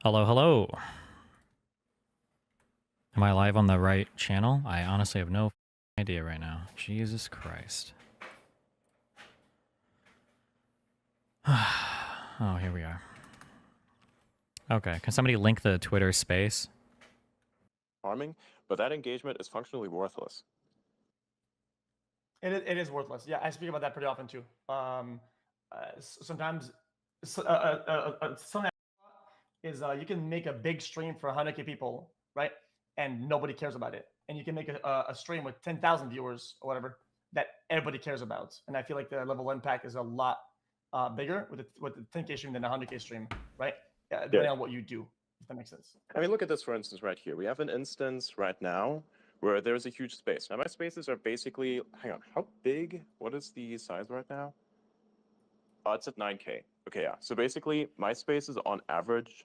Hello, hello. Am I live on the right channel? I honestly have no idea right now. Jesus Christ. Oh, here we are. Okay, can somebody link the Twitter space? Farming, but that engagement is functionally worthless. It is worthless. Yeah, I speak about that pretty often too. Sometimes something is you can make a big stream for 100K people, right? And nobody cares about it. And you can make a stream with 10,000 viewers or whatever that everybody cares about. And I feel like the level of impact is a lot bigger with the 10K stream than a 100K stream, right? Depending on what you do, if that makes sense. I mean, look at this, for instance, right here. We have an instance right now where there's a huge space. Now, my spaces are basically, hang on, how big? What is the size right now? It's at 9K. Okay, yeah. So basically, my spaces on average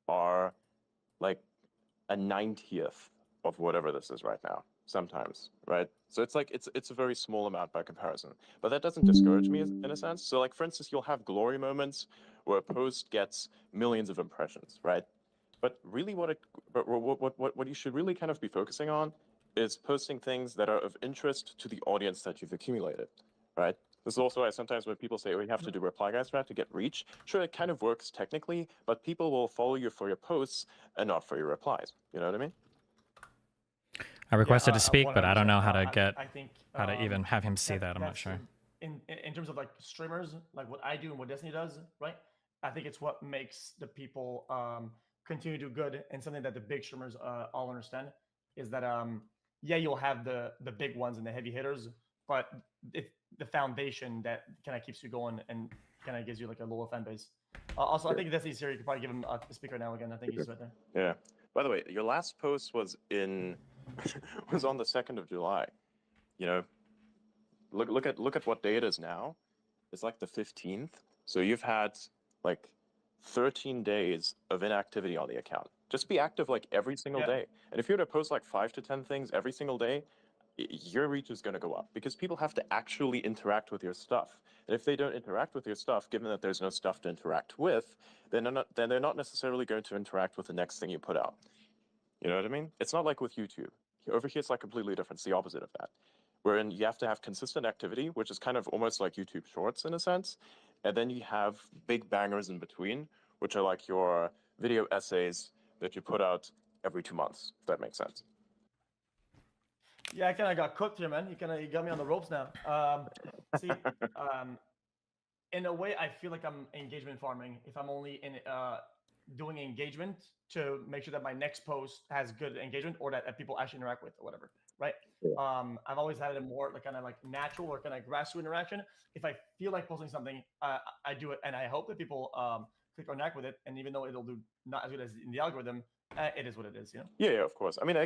are like a 90th of whatever this is right now, sometimes, right? So it's like, it's a very small amount by comparison. But that doesn't discourage me in a sense. So like, for instance, you'll have glory moments where a post gets millions of impressions, right? But really what you should really kind of be focusing on is posting things that are of interest to the audience that you've accumulated, right? This is also why sometimes when people say, oh, you have to do reply guide strat to get reach, sure, it kind of works technically, but people will follow you for your posts and not for your replies. You know what I mean? I requested to speak, but I don't 100%. know how to get, I think how to even have him see that. I'm not sure. In terms of like streamers, like what I do and what Destiny does, right? I think it's what makes the people continue to do good, and something that the big streamers all understand is that yeah, you'll have the big ones and the heavy hitters, but it's the foundation that kind of keeps you going and kind of gives you like a lower fan base. Also, I think Destiny's here. You could probably give him a speaker now again. I think he's right there. Yeah. By the way, your last post was was on the 2nd of July. You know, look at what day it is now. It's like the 15th. So you've had like 13 days of inactivity on the account. Just be active like every single day. And if you were to post like 5 to 10 things every single day, your reach is going to go up because people have to actually interact with your stuff. And if they don't interact with your stuff, given that there's no stuff to interact with, then they're not necessarily going to interact with the next thing you put out. You know what I mean? It's not like with YouTube. Over here, it's like completely different. It's the opposite of that, wherein you have to have consistent activity, which is kind of almost like YouTube Shorts in a sense. And then you have big bangers in between, which are like your video essays that you put out every 2 months, if that makes sense. Yeah, I kind of got cooked here, man. You got me on the ropes now. See, in a way, I feel like I'm engagement farming if I'm only in doing engagement to make sure that my next post has good engagement or that people actually interact with or whatever, right? Yeah. I've always had it more like kind of like natural or kind of grassroots interaction. If I feel like posting something, I do it, and I hope that people click or interact with it. And even though it'll do not as good as in the algorithm, it is what it is, you know? Yeah, of course. I mean,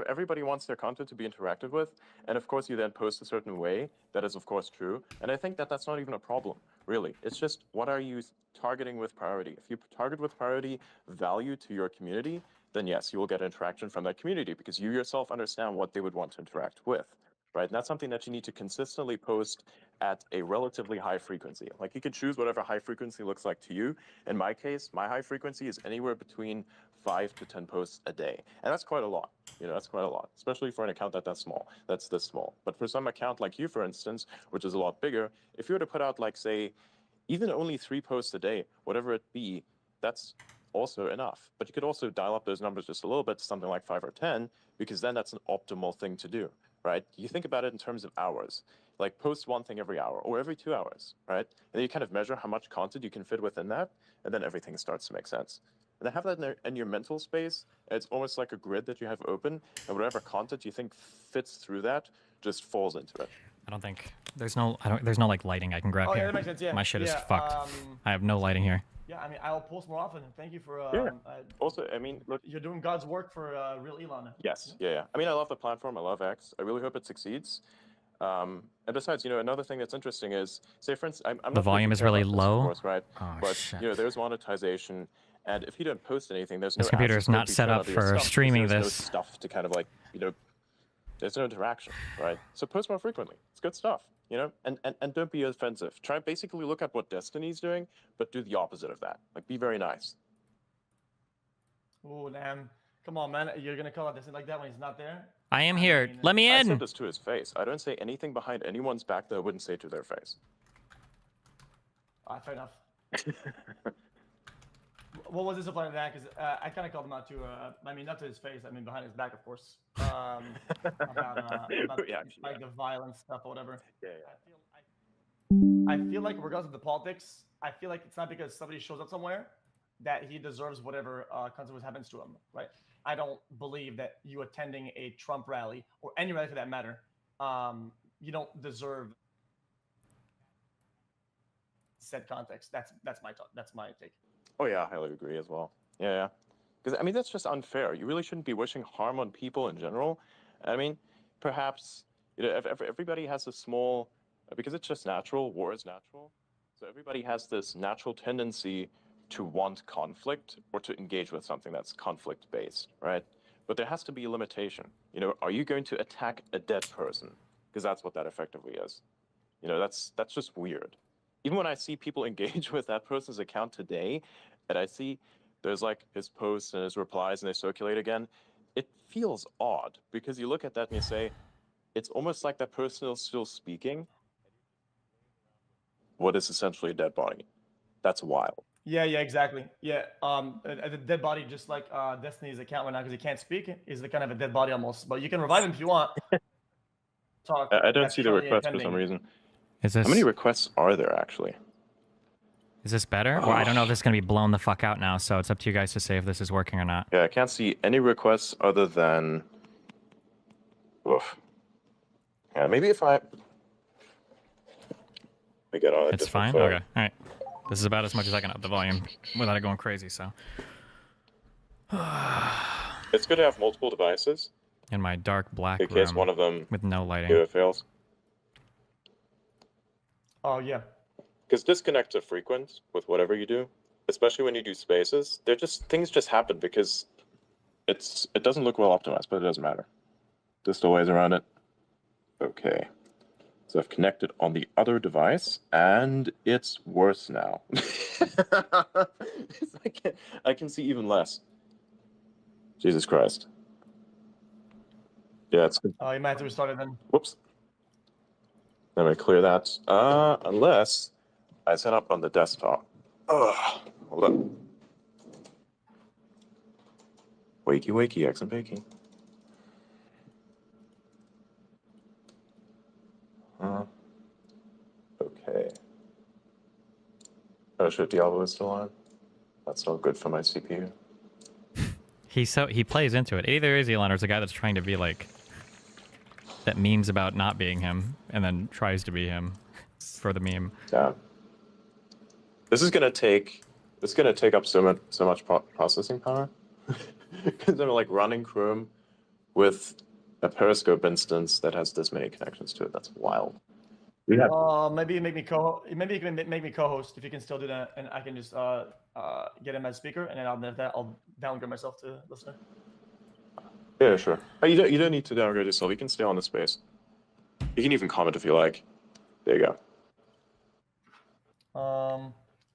everybody wants their content to be interacted with, and of course, you then post a certain way. That is, of course, true. And I think that that's not even a problem, really. It's just what are you targeting with priority? If you target with priority value to your community, then yes, you will get interaction from that community because you yourself understand what they would want to interact with, right? And that's something that you need to consistently post at a relatively high frequency. Like you can choose whatever high frequency looks like to you. In my case, my high frequency is anywhere between 5 to 10 posts a day. And that's quite a lot. You know, that's quite a lot, especially for an account that's small, that's this small. But for some account like you, for instance, which is a lot bigger, if you were to put out like, say, even only 3 posts a day, whatever it be, that's also enough. But you could also dial up those numbers just a little bit to something like 5 or 10, because then that's an optimal thing to do, right? You think about it in terms of hours, like post one thing every hour or every 2 hours, right? And then you kind of measure how much content you can fit within that, and then everything starts to make sense. And then have that in your mental space. It's almost like a grid that you have open, and whatever content you think fits through that just falls into it. I don't think there's no like lighting I can grab Oh, here. yeah, that makes sense. Yeah, My shit is yeah, fucked. I have no lighting here. Yeah, I mean, I'll post more often. Thank you for. Yeah. Also, I mean, look, you're doing God's work for real Elon. Yes, yeah. I mean, I love the platform. I love X. I really hope it succeeds. And besides, you know, another thing that's interesting is, say, for instance, I'm The not sure if volume you is care really about this, low. of course, right? Oh, but shit. you know, there's monetization, and if you don't post anything, there's This no computer ads is not to set shown up under your for stuff, because streaming there's this. no stuff to kind of like, you know, there's no interaction, right? So post more frequently. It's good stuff, you know, and don't be offensive. Try basically look at what Destiny's doing, but do the opposite of that. Like, be very nice. Oh damn! Come on, man. You're gonna call out this like that when he's not there? I am here. mean, Let me I said in. this to his face. I don't say anything behind anyone's back that I wouldn't say to their face. Fair enough. What was disappointing in that? Because I kind of called him out too. I mean, not to his face. I mean, behind his back, of course. About Reaction, like the violent stuff or whatever. Yeah. I feel like regardless of the politics, I feel like it's not because somebody shows up somewhere that he deserves whatever consequence happens to him, right? I don't believe that you attending a Trump rally or any rally for that matter, you don't deserve said context. That's my thought. That's my take. Oh yeah, I highly agree as well. Yeah. Because I mean that's just unfair. You really shouldn't be wishing harm on people in general. I mean, perhaps if everybody has a small, because it's just natural. War is natural, so everybody has this natural tendency to want conflict or to engage with something that's conflict based, right? But there has to be a limitation. Are you going to attack a dead person? Because that's what that effectively is. That's just weird. Even when I see people engage with that person's account today, and I see there's like his posts and his replies and they circulate again, it feels odd because you look at that and you say, it's almost like that person is still speaking. What is essentially a dead body? That's wild. Yeah, exactly. Yeah, a dead body, just like Destiny's account right now, because he can't speak, is the kind of a dead body almost. But you can revive him if you want. Talk. I don't That's see the currently request for pending. some reason. Is How many this requests are there actually? better? Well, I don't know if this is gonna be blown the fuck out now, so it's up to you guys to say if this is working or not. Yeah, I can't see any requests other than. Oof. Yeah, maybe if I get on a It's different fine. phone. Okay. All right. This is about as much as I can up the volume without it going crazy. So, It's good to have multiple devices in my dark black in case room one of them with no lighting. fails. Oh yeah. Because disconnect to frequent with whatever you do, especially when you do spaces, things just happen because it doesn't look well optimized, but it doesn't matter. There's still ways around it. Okay. So I've connected on the other device, and it's worse now. I can see even less. Jesus Christ. Yeah, it's good. You might have to restart it then. Whoops. Let me clear that. Unless I set up on the desktop. Ugh. Hold up. Wakey, eggs and bacon. Okay. Oh shit, Diablo is still on. That's not good for my CPU. He plays into it. Either is Elon or it's a guy that's trying to be like that memes about not being him and then tries to be him for the meme. Yeah. This is gonna take up so much processing power because I'm like running Chrome with a Periscope instance that has this many connections to it. That's wild. Maybe you make me maybe you can make me co-host if you can still do that, and I can just get him as speaker, and then I'll downgrade myself to listener. Yeah, sure. You don't need to downgrade yourself. You can stay on the space. You can even comment if you like. There you go.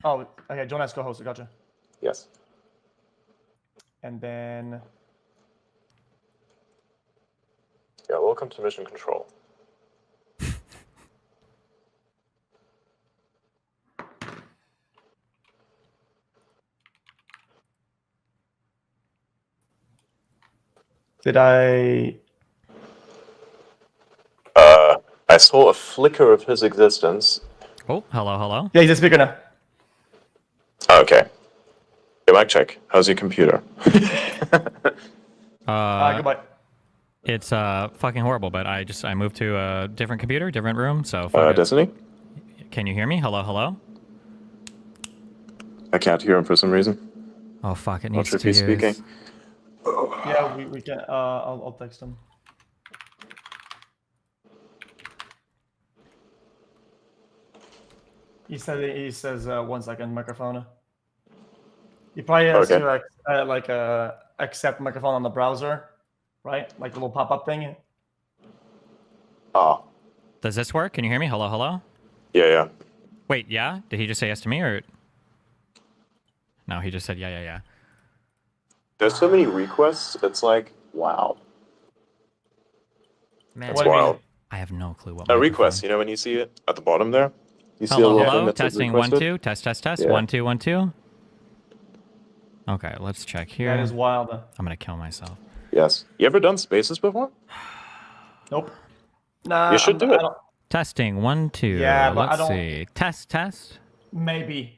Oh, okay. Join as co-host. Gotcha. Yes. And then. Yeah. Welcome to Mission Control. Did I? I saw a flicker of his existence. Oh, hello. Yeah, he's a speaker now. Okay. Hey, mic check. How's your computer? Goodbye. It's fucking horrible, but I moved to a different computer, different room, so Destiny? Can you hear me? Hello? I can't hear him for some reason. Oh fuck, it Not needs sure to if he's use... speaking. Yeah, we can. I'll text him. He says 1 second microphone. He probably has to accept microphone on the browser, right? Like the little pop-up thing. Ah. Does this work? Can you hear me? Hello? Yeah. Wait, yeah? Did he just say yes to me or? No, he just said yeah. There's so many requests. It's like, wow. Man, That's What do you mean? wild. I have no clue what A microphone. request, you know, when you see it at the bottom there? You see a Hello, little hello. thing that says Testing 1 requested? 2. Test test test. Yeah. 1 2 1 2. Okay, let's check here. That is wild. I'm gonna kill myself. Yes. You ever done spaces before? Nope. Nah. You should do it. I don't, Testing 1 2. Yeah, but I let's don't- see. Test. maybe.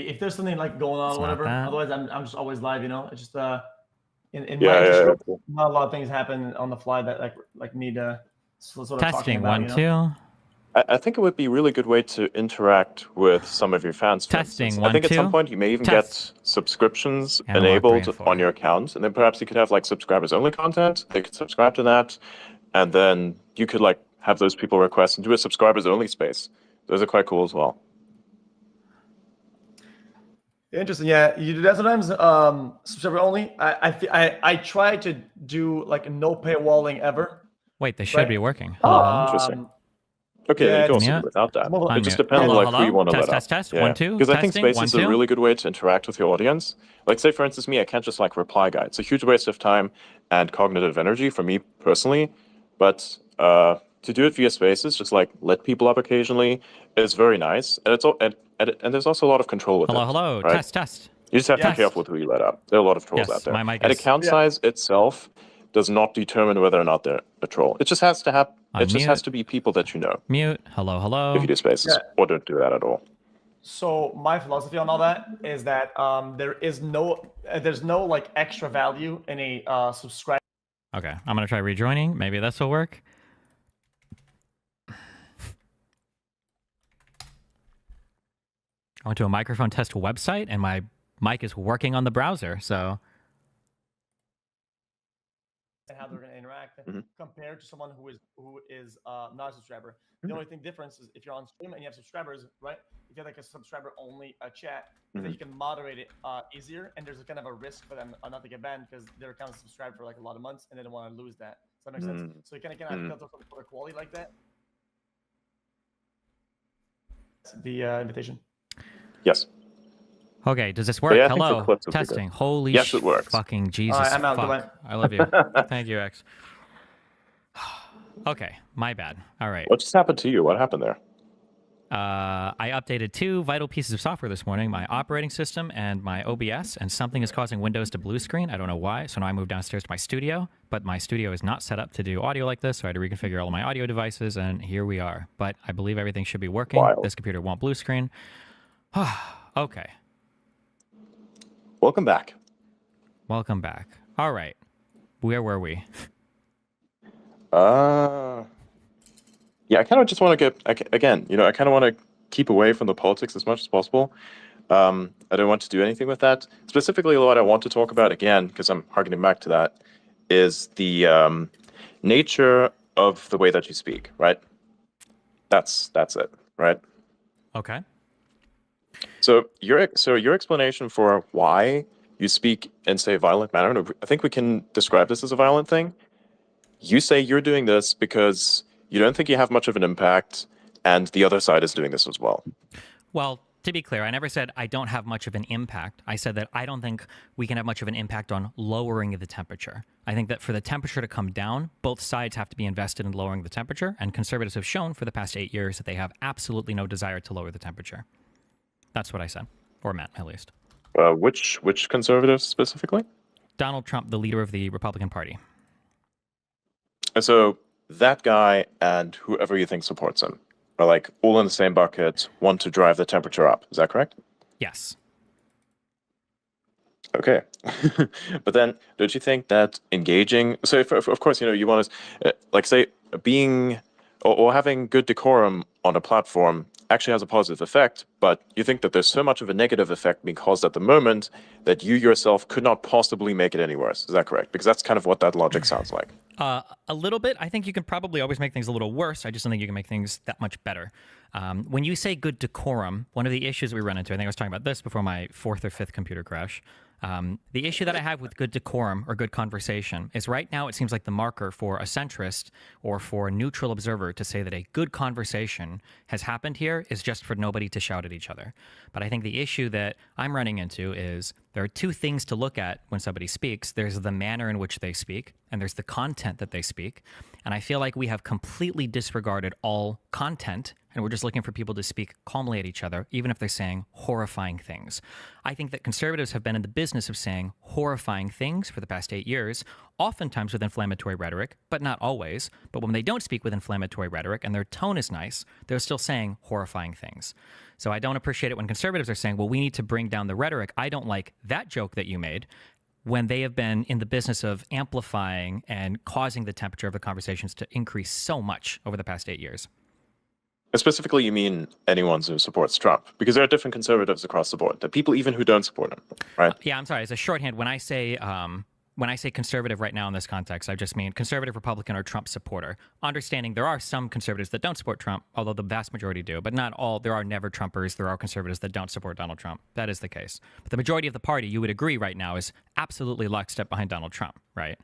If there's something like going on It's or not whatever. that. Otherwise, I'm just always live. You know, it's just in my Yeah, industry, yeah. not a lot of things happen on the fly that like need sort of talking Testing about. 1 You know? 2. I think it would be a really good way to interact with some of your fans. For Testing, instance. 1 I think at some 2. point you may even Test. get subscriptions Analog enabled 3 and 4. on your account, and then perhaps you could have like subscribers only content. They could subscribe to that, and then you could like have those people request and do a subscribers only space. Those are quite cool as well. Interesting. Yeah, you do that sometimes. Subscriber only. I try to do like no paywalling ever. Wait, they should Right. be working. Hello, hello. Interesting. Um, Okay, then yeah, you can also Yeah. do without that. Well, It just Unmute. depends on Hello, like who you hello. want to Test, let test, up. test. 1 2. Because I think Testing. Spaces 1 is a 2. really good way to interact with your audience. Like, say for instance, me, I can't just like reply guy. It's a huge waste of time and cognitive energy for me personally. But to do it via Spaces, just like let people up occasionally, is very nice. And it's all and there's also a lot of control with Hello, it. hello. right? Test. You just have to Yes. be careful with who you let up. There are a lot of trolls Yes, out there. my mic And is- account Yeah. size itself does not determine whether or not they're a troll. It just has to have. It just has Unmute. to be people that you know. Mute. Hello, hello. If you do Spaces, Yeah. or don't do that at all. So my philosophy on all that is that there's no like extra value in a subscribe. Okay, I'm gonna try rejoining. Maybe this will work. I went to a microphone test website and my mic is working on the browser, so And how they're going to interact Mhm. compared to someone who is not a subscriber. The only thing difference is if you're on stream and you have subscribers, right? If you have like a subscriber only chat, then Mhm. you can moderate it easier, and there's a kind of a risk for them not to get banned because their account is subscribed for like a lot of months and they don't want to lose that. Does that make sense? So you kind of filter for quality like that. The invitation. Yes. okay, does this work? yeah, I think for Hello. clips would be good. Testing. Holy Yes, it works. fucking Jesus. All right, I'm out. Goodbye. Fuck. I love you. Thank you, X. Okay, my bad. All right. What just happened to you? What happened there? I updated 2 vital pieces of software this morning, my operating system and my OBS, and something is causing Windows to blue screen. I don't know why, so now I moved downstairs to my studio, but my studio is not set up to do audio like this, so I had to reconfigure all of my audio devices, and here we are. But I believe everything should be working. Wild. This computer won't blue screen. Okay, Welcome back. welcome back. All right, where were we? Yeah, I kind of just want to get again. I kind of want to keep away from the politics as much as possible. I don't want to do anything with that. Specifically, what I want to talk about again, because I'm harkening back to that, is the nature of the way that you speak. Right. That's it. Right. Okay. So your explanation for why you speak in, say, a violent manner, I think we can describe this as a violent thing. You say you're doing this because you don't think you have much of an impact, and the other side is doing this as well. Well, to be clear, I never said I don't have much of an impact. I said that I don't think we can have much of an impact on lowering the temperature. I think that for the temperature to come down, both sides have to be invested in lowering the temperature, and conservatives have shown for the past 8 years that they have absolutely no desire to lower the temperature. That's what I said, or meant, at least. Which conservatives specifically? Donald Trump, the leader of the Republican Party. And so that guy and whoever you think supports him are like all in the same bucket, want to drive the temperature up. Is that correct? Yes. Okay. But then don't you think that engaging, so if, of course, you want to, like say, being or having good decorum on a platform actually has a positive effect, but you think that there's so much of a negative effect being caused at the moment that you yourself could not possibly make it any worse. Is that correct? Because that's kind of what that logic sounds like. A little bit. I think you can probably always make things a little worse. I just don't think you can make things that much better. When you say good decorum, one of the issues we run into, I think I was talking about this before my 4th or 5th computer crash, The issue that I have with good decorum or good conversation is right now it seems like the marker for a centrist or for a neutral observer to say that a good conversation has happened here is just for nobody to shout at each other. But I think the issue that I'm running into is there are two things to look at when somebody speaks. There's the manner in which they speak, and there's the content that they speak. And I feel like we have completely disregarded all content, and we're just looking for people to speak calmly at each other, even if they're saying horrifying things. I think that conservatives have been in the business of saying horrifying things for the past 8 years, oftentimes with inflammatory rhetoric, but not always. But when they don't speak with inflammatory rhetoric and their tone is nice, they're still saying horrifying things. So I don't appreciate it when conservatives are saying, well, we need to bring down the rhetoric. I don't like that joke that you made, when they have been in the business of amplifying and causing the temperature of the conversations to increase so much over the past 8 years. Specifically, you mean anyone who supports Trump? Because there are different conservatives across the board. The people even who don't support him, right? Yeah, I'm sorry. As a shorthand, when I say conservative right now in this context, I just mean conservative, Republican, or Trump supporter. Understanding there are some conservatives that don't support Trump, although the vast majority do, but not all. There are never Trumpers. There are conservatives that don't support Donald Trump. That is the case. But the majority of the party, you would agree right now, is absolutely lockstep behind Donald Trump, right?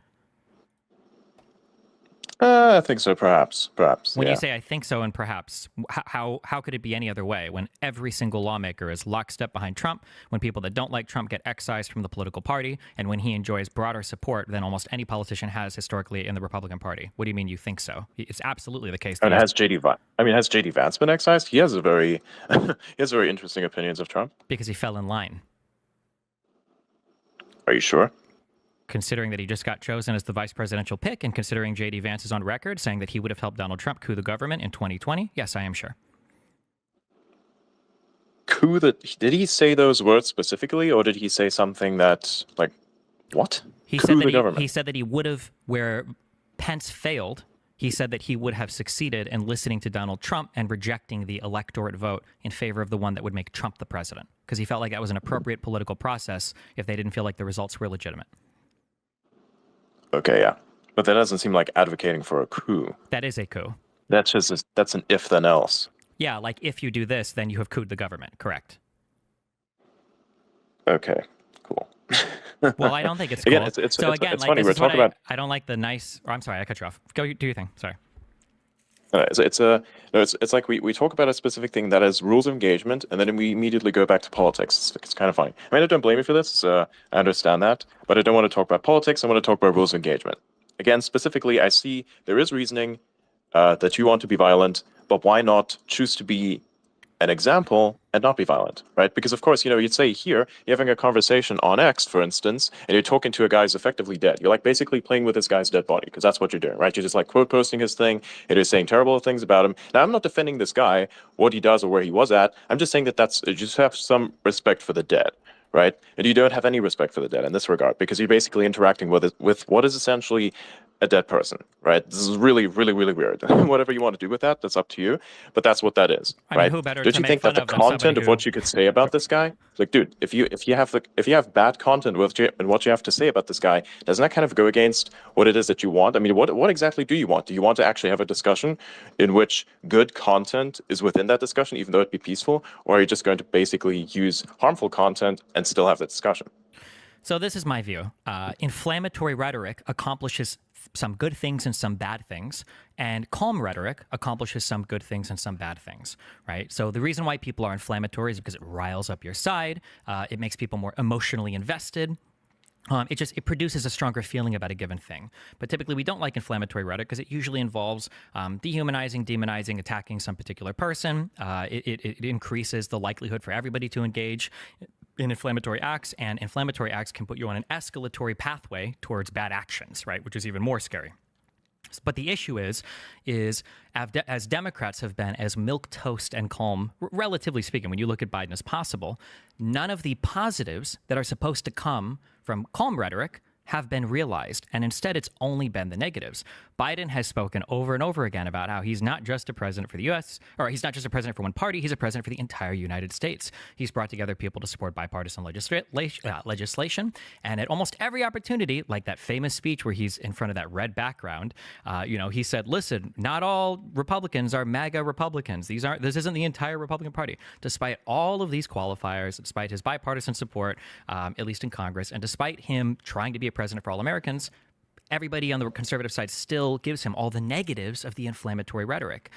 I think so, perhaps. When yeah. you say I think so and perhaps, how could it be any other way when every single lawmaker is lockstep behind Trump, when people that don't like Trump get excised from the political party, and when he enjoys broader support than almost any politician has historically in the Republican Party? What do you mean you think so? It's absolutely the case. And has JD Vance been excised? He has a very interesting opinions of Trump. Because he fell in line. Are you sure? Considering that he just got chosen as the vice presidential pick, and considering J.D. Vance is on record saying that he would have helped Donald Trump coup the government in 2020, yes, I am sure. Did he say those words specifically, or did he say something that, like, what? He said that he would have, where Pence failed, he said that he would have succeeded in listening to Donald Trump and rejecting the electorate vote in favor of the one that would make Trump the president, because he felt like that was an appropriate political process if they didn't feel like the results were legitimate. Okay, yeah. But that doesn't seem like advocating for a coup. That is a coup. That's an if then else. Yeah, like if you do this, then you have couped the government. Correct. Okay, cool. Well, I don't think it's cool. Again, it's funny. We're talking about. I don't like the nice. Or I'm sorry, I cut you off. Go do your thing. Sorry. It's like we talk about a specific thing that has rules of engagement, and then we immediately go back to politics. It's kind of funny. I mean, I don't blame you for this. I understand that, but I don't want to talk about politics. I want to talk about rules of engagement. Again, specifically, I see there is reasoning that you want to be violent, but why not choose to be an example and not be violent, right? Because of course, you'd say here, you're having a conversation on X, for instance, and you're talking to a guy who's effectively dead. You're like basically playing with this guy's dead body, because that's what you're doing, right? You're just like quote posting his thing, and you're saying terrible things about him. Now, I'm not defending this guy, what he does or where he was at. I'm just saying that you just have some respect for the dead, right? And you don't have any respect for the dead in this regard, because you're basically interacting with what is essentially a dead person, right? This is really, really, really weird. Whatever you want to do with that, that's up to you. But that's what that is, right? I mean, who better Don't to you make think that fun the of than content of somebody what you could say about this guy, like, dude, if you have bad content and what you have to say about this guy, doesn't that kind of go against what it is that you want? I mean, what exactly do you want? Do you want to actually have a discussion in which good content is within that discussion, even though it be peaceful, or are you just going to basically use harmful content and still have the discussion? So this is my view. Inflammatory rhetoric accomplishes some good things and some bad things, and calm rhetoric accomplishes some good things and some bad things, right? So the reason why people are inflammatory is because it riles up your side. It makes people more emotionally invested. It produces a stronger feeling about a given thing. But typically we don't like inflammatory rhetoric because it usually involves dehumanizing, demonizing, attacking some particular person. It increases the likelihood for everybody to engage in inflammatory acts, and inflammatory acts can put you on an escalatory pathway towards bad actions, right? Which is even more scary. But the issue is as Democrats have been as milquetoast and calm, relatively speaking, when you look at Biden as possible, none of the positives that are supposed to come from calm rhetoric have been realized, and instead it's only been the negatives. Biden has spoken over and over again about how he's not just a president for the U.S., or he's not just a president for one party, he's a president for the entire United States. He's brought together people to support bipartisan legislation, and at almost every opportunity, like that famous speech where he's in front of that red background, he said, listen, not all Republicans are MAGA Republicans. This isn't the entire Republican Party. Despite all of these qualifiers, despite his bipartisan support, at least in Congress, and despite him trying to be a president for all Americans, everybody on the conservative side still gives him all the negatives of the inflammatory rhetoric.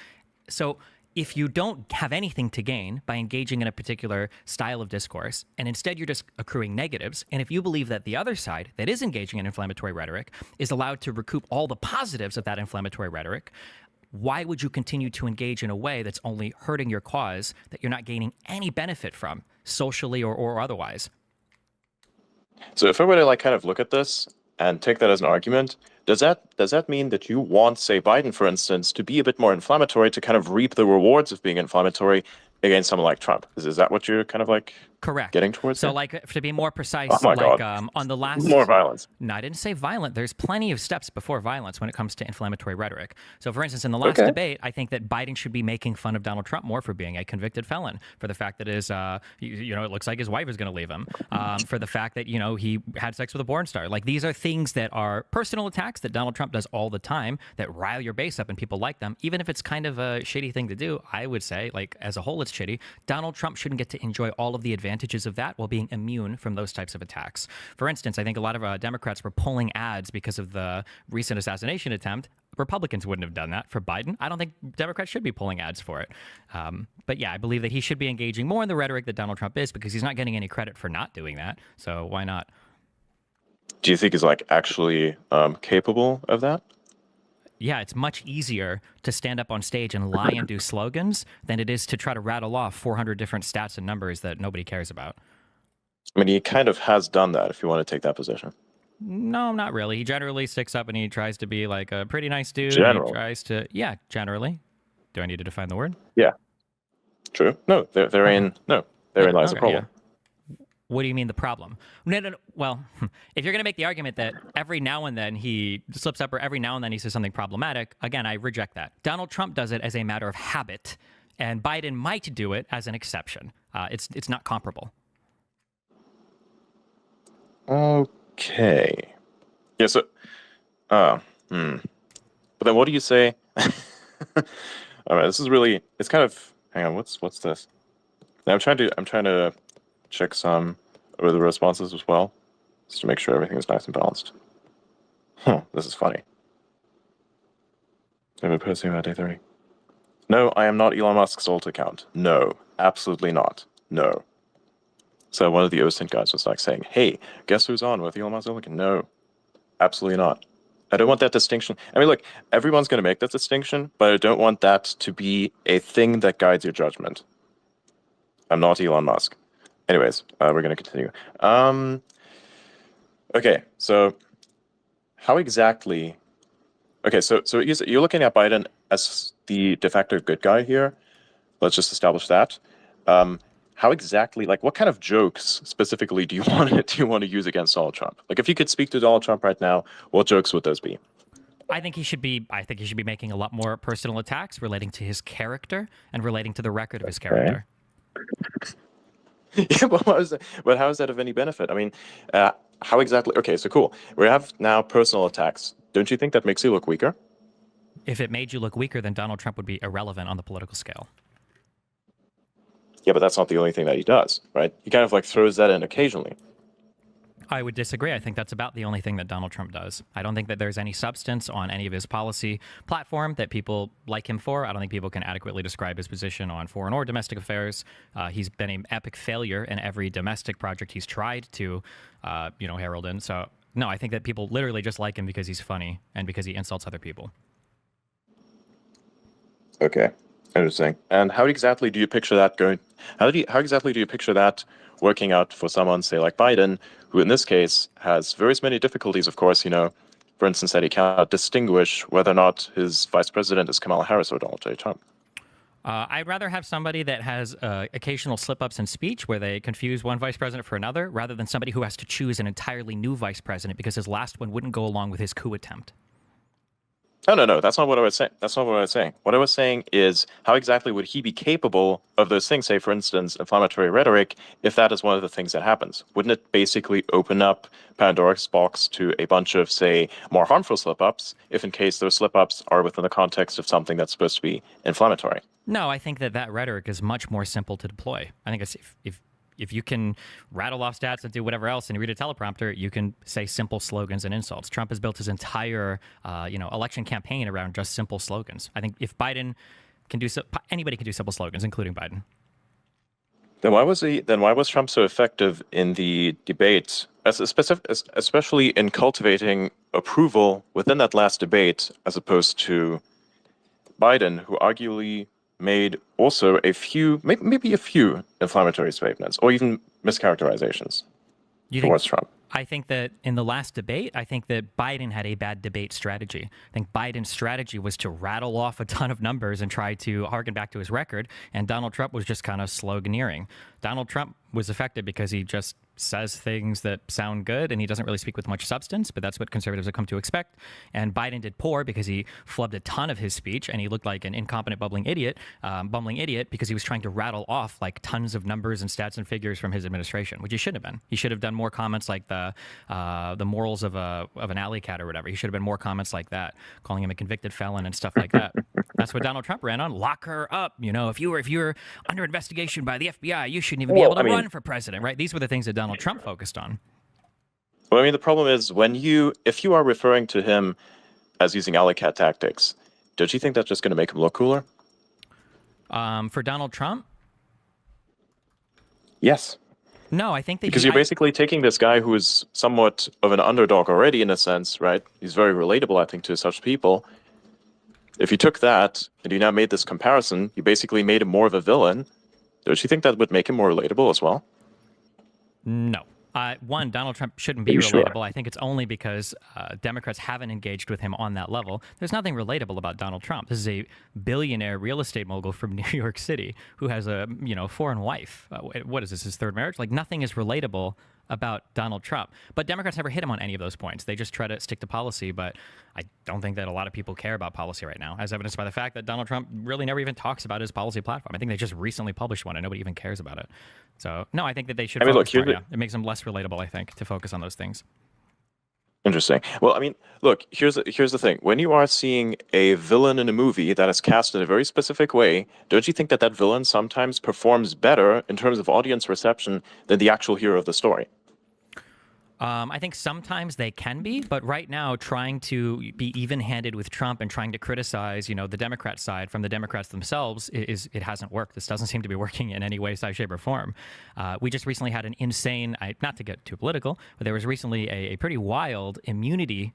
So if you don't have anything to gain by engaging in a particular style of discourse, and instead you're just accruing negatives, and if you believe that the other side that is engaging in inflammatory rhetoric is allowed to recoup all the positives of that inflammatory rhetoric, why would you continue to engage in a way that's only hurting your cause, that you're not gaining any benefit from, socially or otherwise? So if I were to kind of look at this and take that as an argument, does that mean that you want, say, Biden, for instance, to be a bit more inflammatory, to kind of reap the rewards of being inflammatory against someone like Trump? Is that what you're kind of correct getting towards? So to be more precise, oh my God. On the last more violence. No, I didn't say violent. There's plenty of steps before violence when it comes to inflammatory rhetoric. So for instance, in the last debate, I think that Biden should be making fun of Donald Trump more for being a convicted felon, for the fact that it looks like his wife is going to leave him, for the fact that, he had sex with a porn star. Like, these are things that are personal attacks that Donald Trump does all the time that rile your base up and people like them. Even if it's kind of a shitty thing to do, I would say, as a whole, it's shitty. Donald Trump shouldn't get to enjoy all of the advantages of that while being immune from those types of attacks. For instance, I think a lot of Democrats were pulling ads because of the recent assassination attempt. Republicans wouldn't have done that for Biden. I don't think Democrats should be pulling ads for it. But yeah, I believe that he should be engaging more in the rhetoric that Donald Trump is, because he's not getting any credit for not doing that. So why not? Do you think he's actually capable of that? Yeah, it's much easier to stand up on stage and lie and do slogans than it is to try to rattle off 400 different stats and numbers that nobody cares about. I mean, he kind of has done that, if you want to take that position. No, not really. He generally sticks up and he tries to be a pretty nice dude. General. He tries to, generally. Do I need to define the word? Yeah. True. No, therein lies the problem. Yeah. What do you mean the problem? No. Well, if you're going to make the argument that every now and then he slips up or every now and then he says something problematic, again, I reject that. Donald Trump does it as a matter of habit, and Biden might do it as an exception. It's not comparable. Okay. Yeah, so... But then what do you say... All right, this is really... It's kind of... Hang on, what's this? Now I'm trying to check some of the responses as well, just to make sure everything is nice and balanced. This is funny. I've been posting about day 30. No, I am not Elon Musk's alt account. No, absolutely not. No. So one of the OSINT guys was saying, hey, guess who's on with Elon Musk's alt account? No, absolutely not. I don't want that distinction. I mean, look, everyone's going to make that distinction, but I don't want that to be a thing that guides your judgment. I'm not Elon Musk. Anyways, we're going to continue. Okay, so how exactly... Okay, so you're looking at Biden as the de facto good guy here. Let's just establish that. How exactly, what kind of jokes specifically do you want to use against Donald Trump? If you could speak to Donald Trump right now, what jokes would those be? I think he should be making a lot more personal attacks relating to his character and relating to the record of his character. Yeah, but how is that of any benefit? I mean, how exactly? Okay, so cool. We have now personal attacks. Don't you think that makes you look weaker? If it made you look weaker, then Donald Trump would be irrelevant on the political scale. Yeah, but that's not the only thing that he does, right? He kind of throws that in occasionally. I would disagree. I think that's about the only thing that Donald Trump does. I don't think that there's any substance on any of his policy platform that people like him for. I don't think people can adequately describe his position on foreign or domestic affairs. He's been an epic failure in every domestic project he's tried to, herald in. So, no, I think that people literally just like him because he's funny and because he insults other people. Okay, interesting. And how exactly do you picture that going? How exactly do you picture that working out for someone, say, like Biden, who in this case has various many difficulties, of course, for instance, that he cannot distinguish whether or not his vice president is Kamala Harris or Donald J. Trump? I'd rather have somebody that has occasional slip-ups in speech where they confuse one vice president for another, rather than somebody who has to choose an entirely new vice president because his last one wouldn't go along with his coup attempt. No, no, no. That's not what I was saying. That's not what I was saying. What I was saying is how exactly would he be capable of those things? Say, for instance, inflammatory rhetoric, if that is one of the things that happens. Wouldn't it basically open up Pandora's box to a bunch of, say, more harmful slip-ups, if in case those slip-ups are within the context of something that's supposed to be inflammatory? No, I think that that rhetoric is much more simple to deploy. I think it's if you can rattle off stats and do whatever else and you read a teleprompter, you can say simple slogans and insults. Trump has built his entire, election campaign around just simple slogans. I think if Biden can do so, anybody can do simple slogans, including Biden. Then why was Trump so effective in the debate, especially in cultivating approval within that last debate, as opposed to Biden, who arguably made also a few, maybe a few inflammatory statements or even mischaracterizations towards Trump? I think that in the last debate, I think that Biden had a bad debate strategy. I think Biden's strategy was to rattle off a ton of numbers and try to harken back to his record, and Donald Trump was just kind of sloganeering. Donald Trump was effective because he just says things that sound good and he doesn't really speak with much substance, but that's what conservatives have come to expect. And Biden did poor because he flubbed a ton of his speech and he looked like an incompetent bumbling idiot because he was trying to rattle off like tons of numbers and stats and figures from his administration, which he shouldn't have been. He should have done more comments like the morals of an alley cat or whatever. He should have been more comments like that, calling him a convicted felon and stuff like that. That's what Donald Trump ran on. Lock her up. You know, if you're under investigation by the FBI, you shouldn't even be able to run for president, right? These were the things that Donald Trump focused on. Well, I mean, the problem is if you are referring to him as using alley cat tactics, don't you think that's just going to make him look cooler? For Donald Trump? Yes. No, I think that because you're basically taking this guy who is somewhat of an underdog already in a sense, right? He's very relatable, I think, to such people. If you took that and you now made this comparison, you basically made him more of a villain. Don't you think that would make him more relatable as well? No. One, Donald Trump shouldn't be relatable. Sure? I think it's only because Democrats haven't engaged with him on that level. There's nothing relatable about Donald Trump. This is a billionaire real estate mogul from New York City who has a foreign wife. What is this, his third marriage? Like, nothing is relatable about Donald Trump. But Democrats never hit him on any of those points. They just try to stick to policy, but I don't think that a lot of people care about policy right now, as evidenced by the fact that Donald Trump really never even talks about his policy platform. I think they just recently published one and nobody even cares about it. So, no, I think that they should focus more, yeah. It makes them less relatable, I think, to focus on those things. Interesting. Well, I mean, look, here's the thing. When you are seeing a villain in a movie that is cast in a very specific way, don't you think that that villain sometimes performs better in terms of audience reception than the actual hero of the story? I think sometimes they can be, but right now trying to be even-handed with Trump and trying to criticize, the Democrat side from the Democrats themselves it hasn't worked. This doesn't seem to be working in any way, size, shape, or form. We just recently had an insane, not to get too political, but there was recently a pretty wild immunity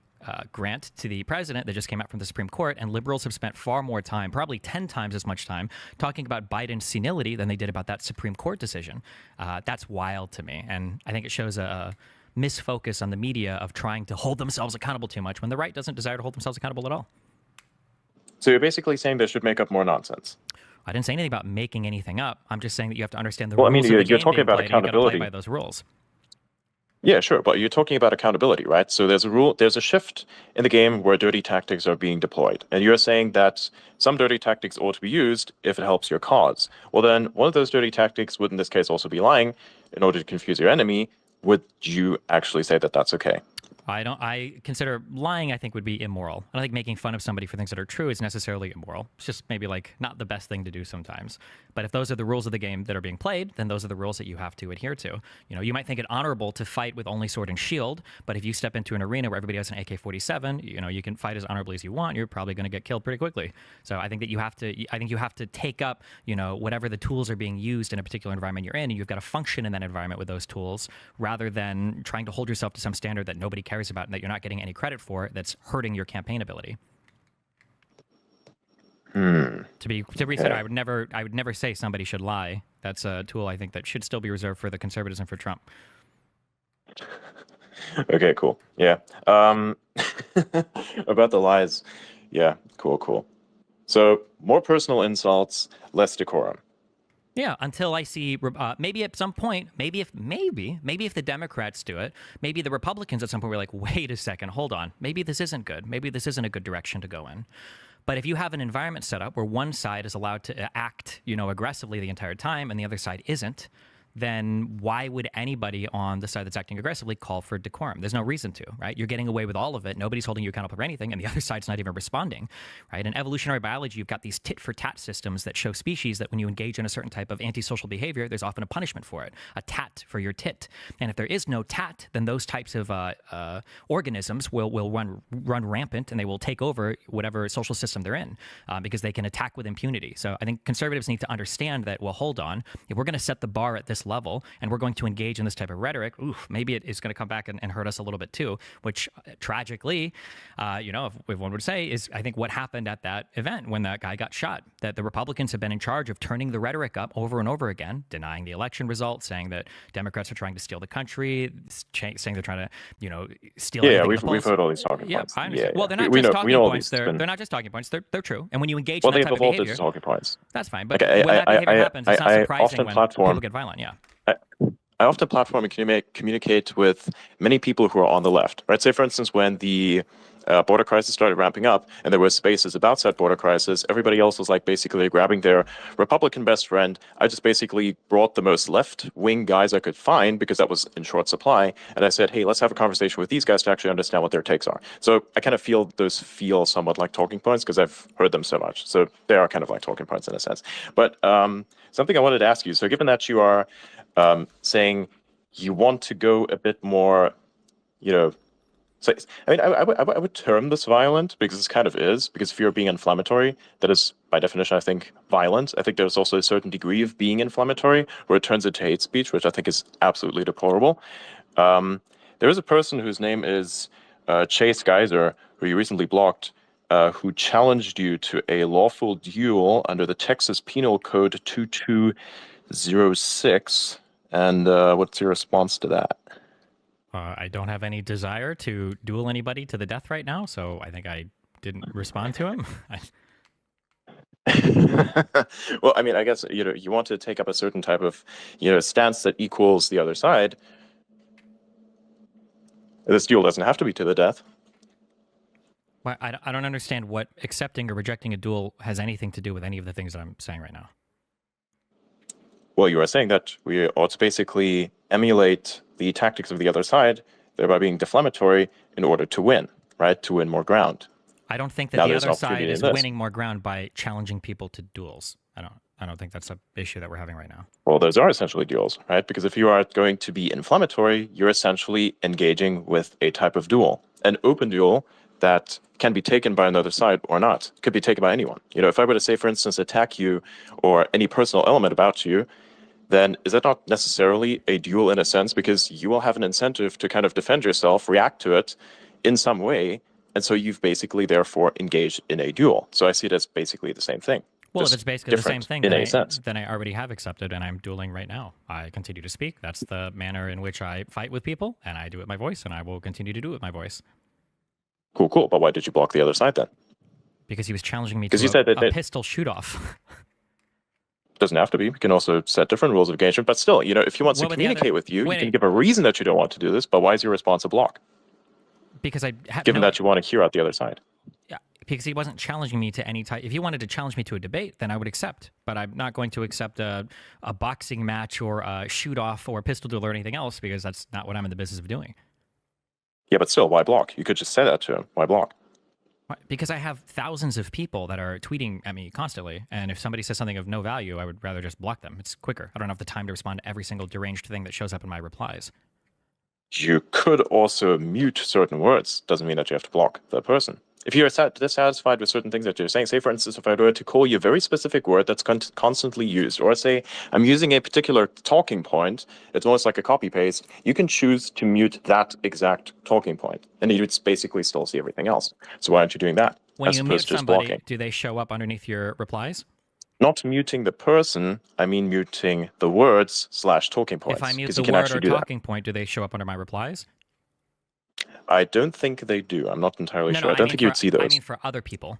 grant to the president that just came out from the Supreme Court, and liberals have spent far more time, probably 10 times as much time, talking about Biden's senility than they did about that Supreme Court decision. That's wild to me, and I think it shows a misfocus on the media of trying to hold themselves accountable too much when the right doesn't desire to hold themselves accountable at all. So you're basically saying they should make up more nonsense. I didn't say anything about making anything up. I'm just saying that you have to understand the rules of the game. You're talking about accountability. You got to play by those rules. Yeah, sure, but you're talking about accountability, right? So there's a shift in the game where dirty tactics are being deployed. And you're saying that some dirty tactics ought to be used if it helps your cause. Well, then one of those dirty tactics would in this case also be lying in order to confuse your enemy. Would you actually say that that's okay? I consider lying, I think, would be immoral. I don't think making fun of somebody for things that are true is necessarily immoral. It's just maybe not the best thing to do sometimes. But if those are the rules of the game that are being played, then those are the rules that you have to adhere to. You might think it honorable to fight with only sword and shield, but if you step into an arena where everybody has an AK-47, you can fight as honorably as you want. You're probably going to get killed pretty quickly. So I think that you have to take up, whatever the tools are being used in a particular environment you're in, and you've got to function in that environment with those tools rather than trying to hold yourself to some standard that nobody cares about and that you're not getting any credit for, that's hurting your campaign ability. To be said, I would never say somebody should lie. That's a tool I think that should still be reserved for the conservatives and for Trump. Okay, cool. Yeah. About the lies. Yeah, cool. So more personal insults, less decorum. Yeah, until I see maybe at some point, maybe if the Democrats do it, maybe the Republicans at some point were like, wait a second, hold on, maybe this isn't good, maybe this isn't a good direction to go in. But if you have an environment set up where one side is allowed to act, aggressively the entire time, and the other side isn't, then why would anybody on the side that's acting aggressively call for decorum? There's no reason to, right? You're getting away with all of it. Nobody's holding you accountable for anything, and the other side's not even responding, right? In evolutionary biology, you've got these tit-for-tat systems that show species that when you engage in a certain type of antisocial behavior, there's often a punishment for it, a tat for your tit. And if there is no tat, then those types of organisms will run rampant, and they will take over whatever social system they're in because they can attack with impunity. So I think conservatives need to understand that, well, hold on, if we're going to set the bar at this level and we're going to engage in this type of rhetoric, maybe it is going to come back and hurt us a little bit too, which tragically, if one would say, is I think what happened at that event when that guy got shot, that the Republicans have been in charge of turning the rhetoric up over and over again, denying the election results, saying that Democrats are trying to steal the country, saying they're trying to, steal. Yeah, we've heard all these talking points. I understand. Yeah, well, they're not just talking points. They're not just talking points. They're true. And when you engage in that type of behavior, they've evolved into talking points. That's fine. But when that behavior happens, it's not surprising when people get violent. Yeah. I often platform and communicate with many people who are on the left, right? Say, for instance, when the border crisis started ramping up and there were spaces about said border crisis, everybody else was like basically grabbing their Republican best friend. I just basically brought the most left-wing guys I could find because that was in short supply. And I said, hey, let's have a conversation with these guys to actually understand what their takes are. So I kind of feel those feel somewhat like talking points because I've heard them so much. So they are kind of like talking points in a sense. But something I wanted to ask you, so given that you are saying you want to go a bit more, so, I mean, I would term this violent because this kind of is, because if you're being inflammatory, that is by definition, I think, violent. I think there's also a certain degree of being inflammatory where it turns into hate speech, which I think is absolutely deplorable. There is a person whose name is Chase Geyser, who you recently blocked, who challenged you to a lawful duel under the Texas Penal Code 2206. And what's your response to that? I don't have any desire to duel anybody to the death right now, so I think I didn't respond to him. Well, I mean, I guess you want to take up a certain type of stance that equals the other side. This duel doesn't have to be to the death. Well, I don't understand what accepting or rejecting a duel has anything to do with any of the things that I'm saying right now. Well, you are saying that we ought to basically emulate the tactics of the other side, thereby being deflammatory in order to win, right? To win more ground. I don't think that the other side is winning more ground by challenging people to duels. I don't think that's an issue that we're having right now. Well, those are essentially duels, right? Because if you are going to be inflammatory, you're essentially engaging with a type of duel, an open duel that can be taken by another side or not. It could be taken by anyone. If I were to say, for instance, attack you or any personal element about you, then is that not necessarily a duel in a sense? Because you will have an incentive to kind of defend yourself, react to it in some way. And so you've basically, therefore, engaged in a duel. So I see it as basically the same thing. Well, if it's basically the same thing, then I already have accepted and I'm dueling right now. I continue to speak. That's the manner in which I fight with people, and I do it with my voice, and I will continue to do it with my voice. Cool. But why did you block the other side then? Because he was challenging me to a pistol shoot-off. Doesn't have to be. We can also set different rules of engagement. But still, if he wants to communicate with you, you can give a reason that you don't want to do this. But why is your response a block? Because I have given that you want to hear out the other side. Yeah, because he wasn't challenging me to any type. If he wanted to challenge me to a debate, then I would accept. But I'm not going to accept a boxing match or a shoot-off or a pistol duel or anything else because that's not what I'm in the business of doing. Yeah, but still, why block? You could just say that to him. Why block? Because I have thousands of people that are tweeting at me constantly, and if somebody says something of no value, I would rather just block them. It's quicker. I don't have the time to respond to every single deranged thing that shows up in my replies. You could also mute certain words. Doesn't mean that you have to block the person. If you're dissatisfied with certain things that you're saying, say, for instance, if I were to call you a very specific word that's constantly used, or say I'm using a particular talking point, it's almost like a copy-paste, you can choose to mute that exact talking point, and you would basically still see everything else. So why aren't you doing that? When you mute somebody, do they show up underneath your replies? Not muting the person, I mean muting the words / talking points. If I mute the word or talking point, do they show up under my replies? I don't think they do. I'm not entirely sure. I don't think you would see those. I mean for other people.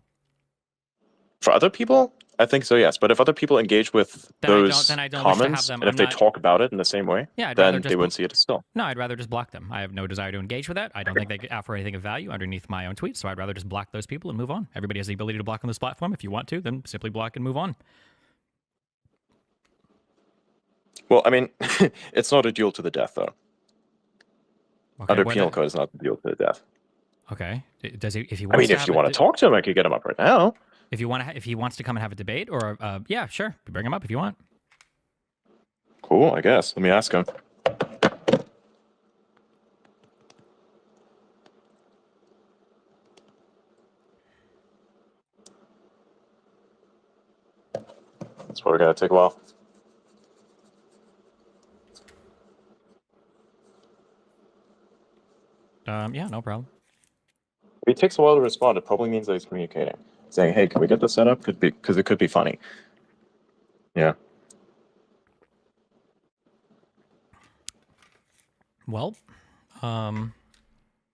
For other people, I think so, yes. But if other people engage with those then I don't wish to have comments, them. and if they talk about it in the same way, Yeah, I'd rather then just they wouldn't see it as still. No, I'd rather just block them. I have no desire to engage with that. I don't think they offer anything of value underneath my own tweets, so I'd rather just block those people and move on. Everybody has the ability to block on this platform. If you want to, then simply block and move on. Well, I mean, it's not a duel to the death, though. Okay, Under penal code is not a duel to the death. Okay. Does he? If he I wants mean, to if you want to talk to him, I could get him up right now. If you want to, if he wants to come and have a debate, or yeah, sure, bring him up if you want. Cool, I guess. Let me ask him. That's probably gonna take a while. Yeah, no problem. If it takes a while to respond, it probably means that he's communicating, saying, "Hey, can we get this set up?" Could be because it could be funny. Yeah. Well,